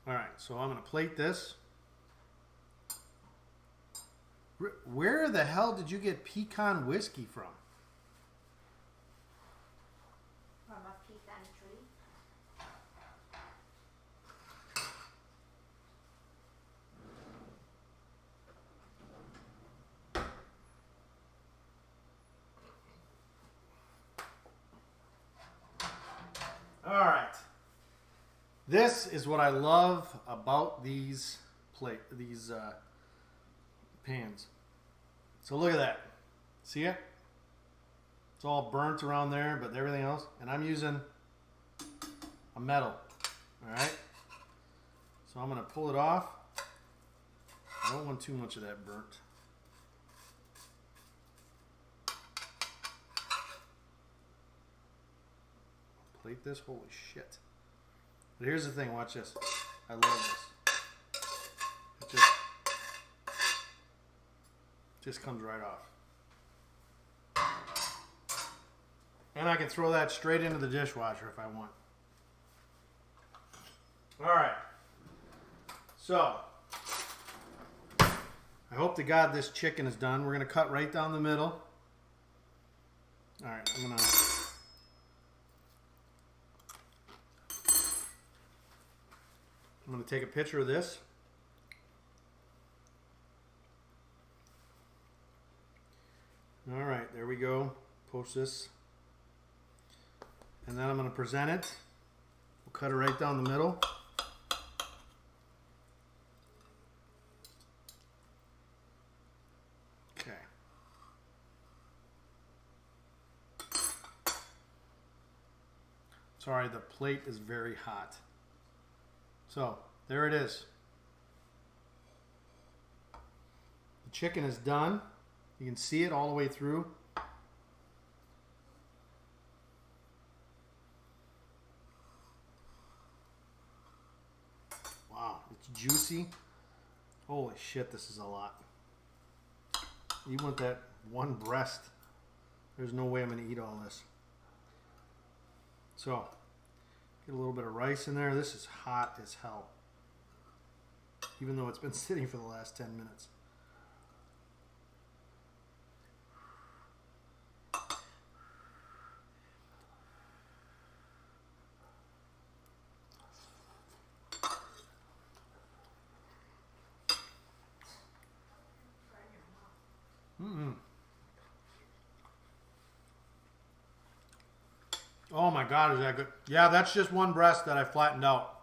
All right, so I'm gonna plate this. Where the hell did you get pecan whiskey from? From a pecan tree. All right. This is what I love about these pans. So look at that. See it? It's all burnt around there, but everything else. And I'm using a metal. All right. So I'm going to pull it off. I don't want too much of that burnt. Plate this. Holy shit. But here's the thing. Watch this. I love this. It just comes right off. And I can throw that straight into the dishwasher if I want. All right. So, I hope to God this chicken is done. We're going to cut right down the middle. All right, I'm going to take a picture of this. All right, there we go. Post this. And then I'm going to present it. We'll cut it right down the middle. Okay. Sorry, the plate is very hot. So, there it is. The chicken is done. You can see it all the way through. Wow, it's juicy. Holy shit, this is a lot. Even with that one breast, there's no way I'm going to eat all this. So, get a little bit of rice in there. This is hot as hell. Even though it's been sitting for the last 10 minutes. Oh my God, is that good? Yeah, that's just one breast that I flattened out.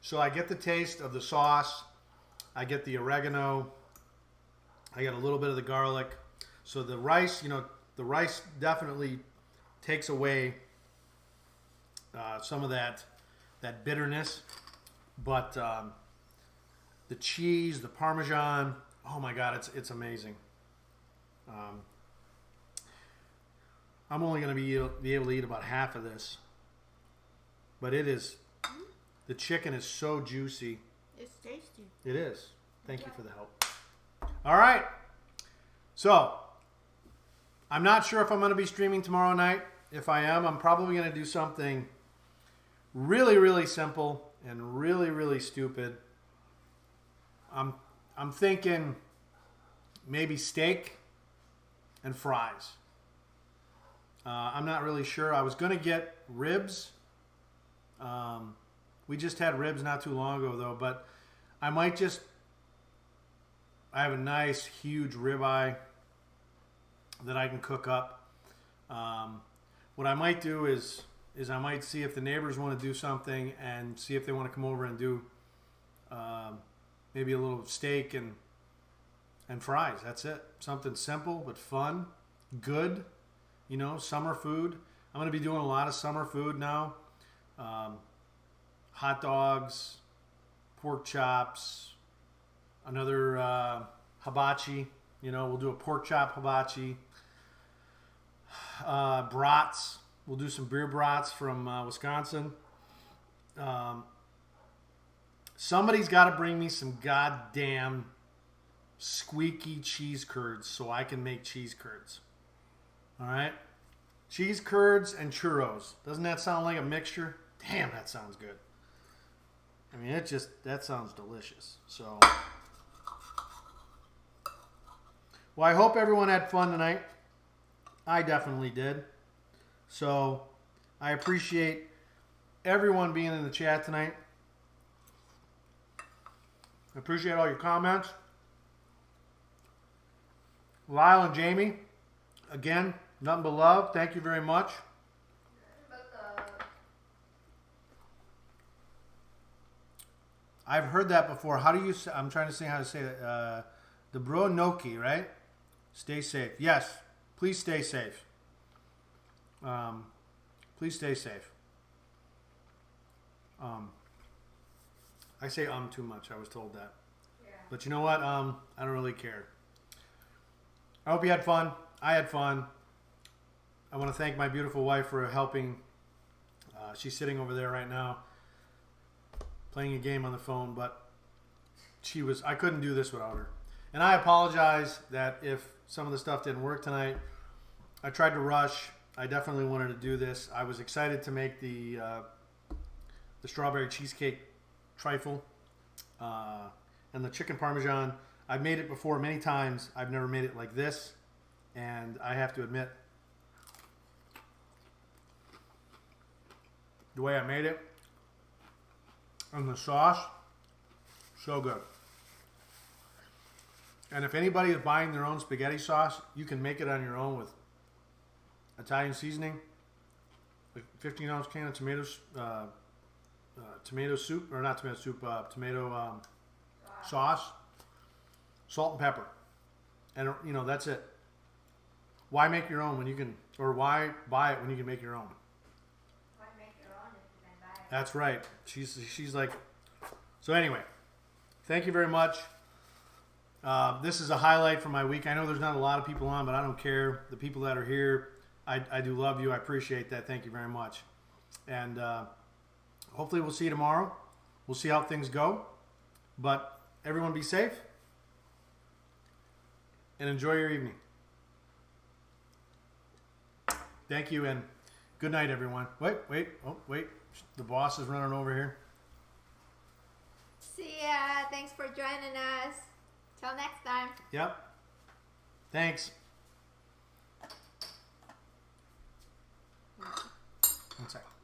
So I get the taste of the sauce. I get the oregano. I get a little bit of the garlic. So the rice, you know, the rice definitely takes away some of that bitterness. But the cheese, the Parmesan, oh my God, it's amazing. I'm only going to be able to eat about half of this. But it is, the chicken is so juicy. It's tasty. It is. Thank you for the help. All right. So, I'm not sure if I'm going to be streaming tomorrow night. If I am, I'm probably going to do something really, really simple and really, really stupid. I'm thinking maybe steak and fries. I'm not really sure. I was going to get ribs. We just had ribs not too long ago, though. But I might just... I have a nice, huge ribeye that I can cook up. What I might do is I might see if the neighbors want to do something and see if they want to come over and do maybe a little steak and fries. That's it. Something simple but fun, good. You know, summer food. I'm going to be doing a lot of summer food now. Hot dogs, pork chops, another hibachi. You know, we'll do a pork chop hibachi. Brats. We'll do some beer brats from Wisconsin. Somebody's got to bring me some goddamn squeaky cheese curds so I can make cheese curds. All right? Cheese curds and churros. Doesn't that sound like a mixture? Damn, that sounds good. I mean, that sounds delicious. So, well, I hope everyone had fun tonight. I definitely did. So, I appreciate everyone being in the chat tonight. I appreciate all your comments. Lyle and Jamie, again, nothing but love. Thank you very much. I've heard that before. How do you say, I'm trying to say how to say it. The bro gnocchi, right? Stay safe. Yes, please stay safe. Please stay safe. I say too much. I was told that. Yeah. But you know what? I don't really care. I hope you had fun. I had fun. I want to thank my beautiful wife for helping. She's sitting over there right now playing a game on the phone, but I couldn't do this without her. And I apologize that if some of the stuff didn't work tonight. I tried to rush. I definitely wanted to do this. I was excited to make the strawberry cheesecake trifle and the chicken parmesan. I've made it before many times. I've never made it like this, and I have to admit, the way I made it and the sauce, so good. And if anybody is buying their own spaghetti sauce, you can make it on your own with Italian seasoning, a 15-ounce can of tomatoes, tomato soup, or not tomato soup, tomato sauce, salt and pepper, and you know, that's it. Why make your own when you can, or why buy it when you can make your own? Why make your own if you can buy it? That's right. She's like, so anyway, thank you very much. This is a highlight from my week. I know there's not a lot of people on, but I don't care. The people that are here, I do love you. I appreciate that. Thank you very much. And hopefully we'll see you tomorrow. We'll see how things go. But everyone be safe and enjoy your evening. Thank you and good night, everyone. Wait. Oh, wait. The boss is running over here. See ya. Thanks for joining us. Till next time. Yep. Thanks. One second.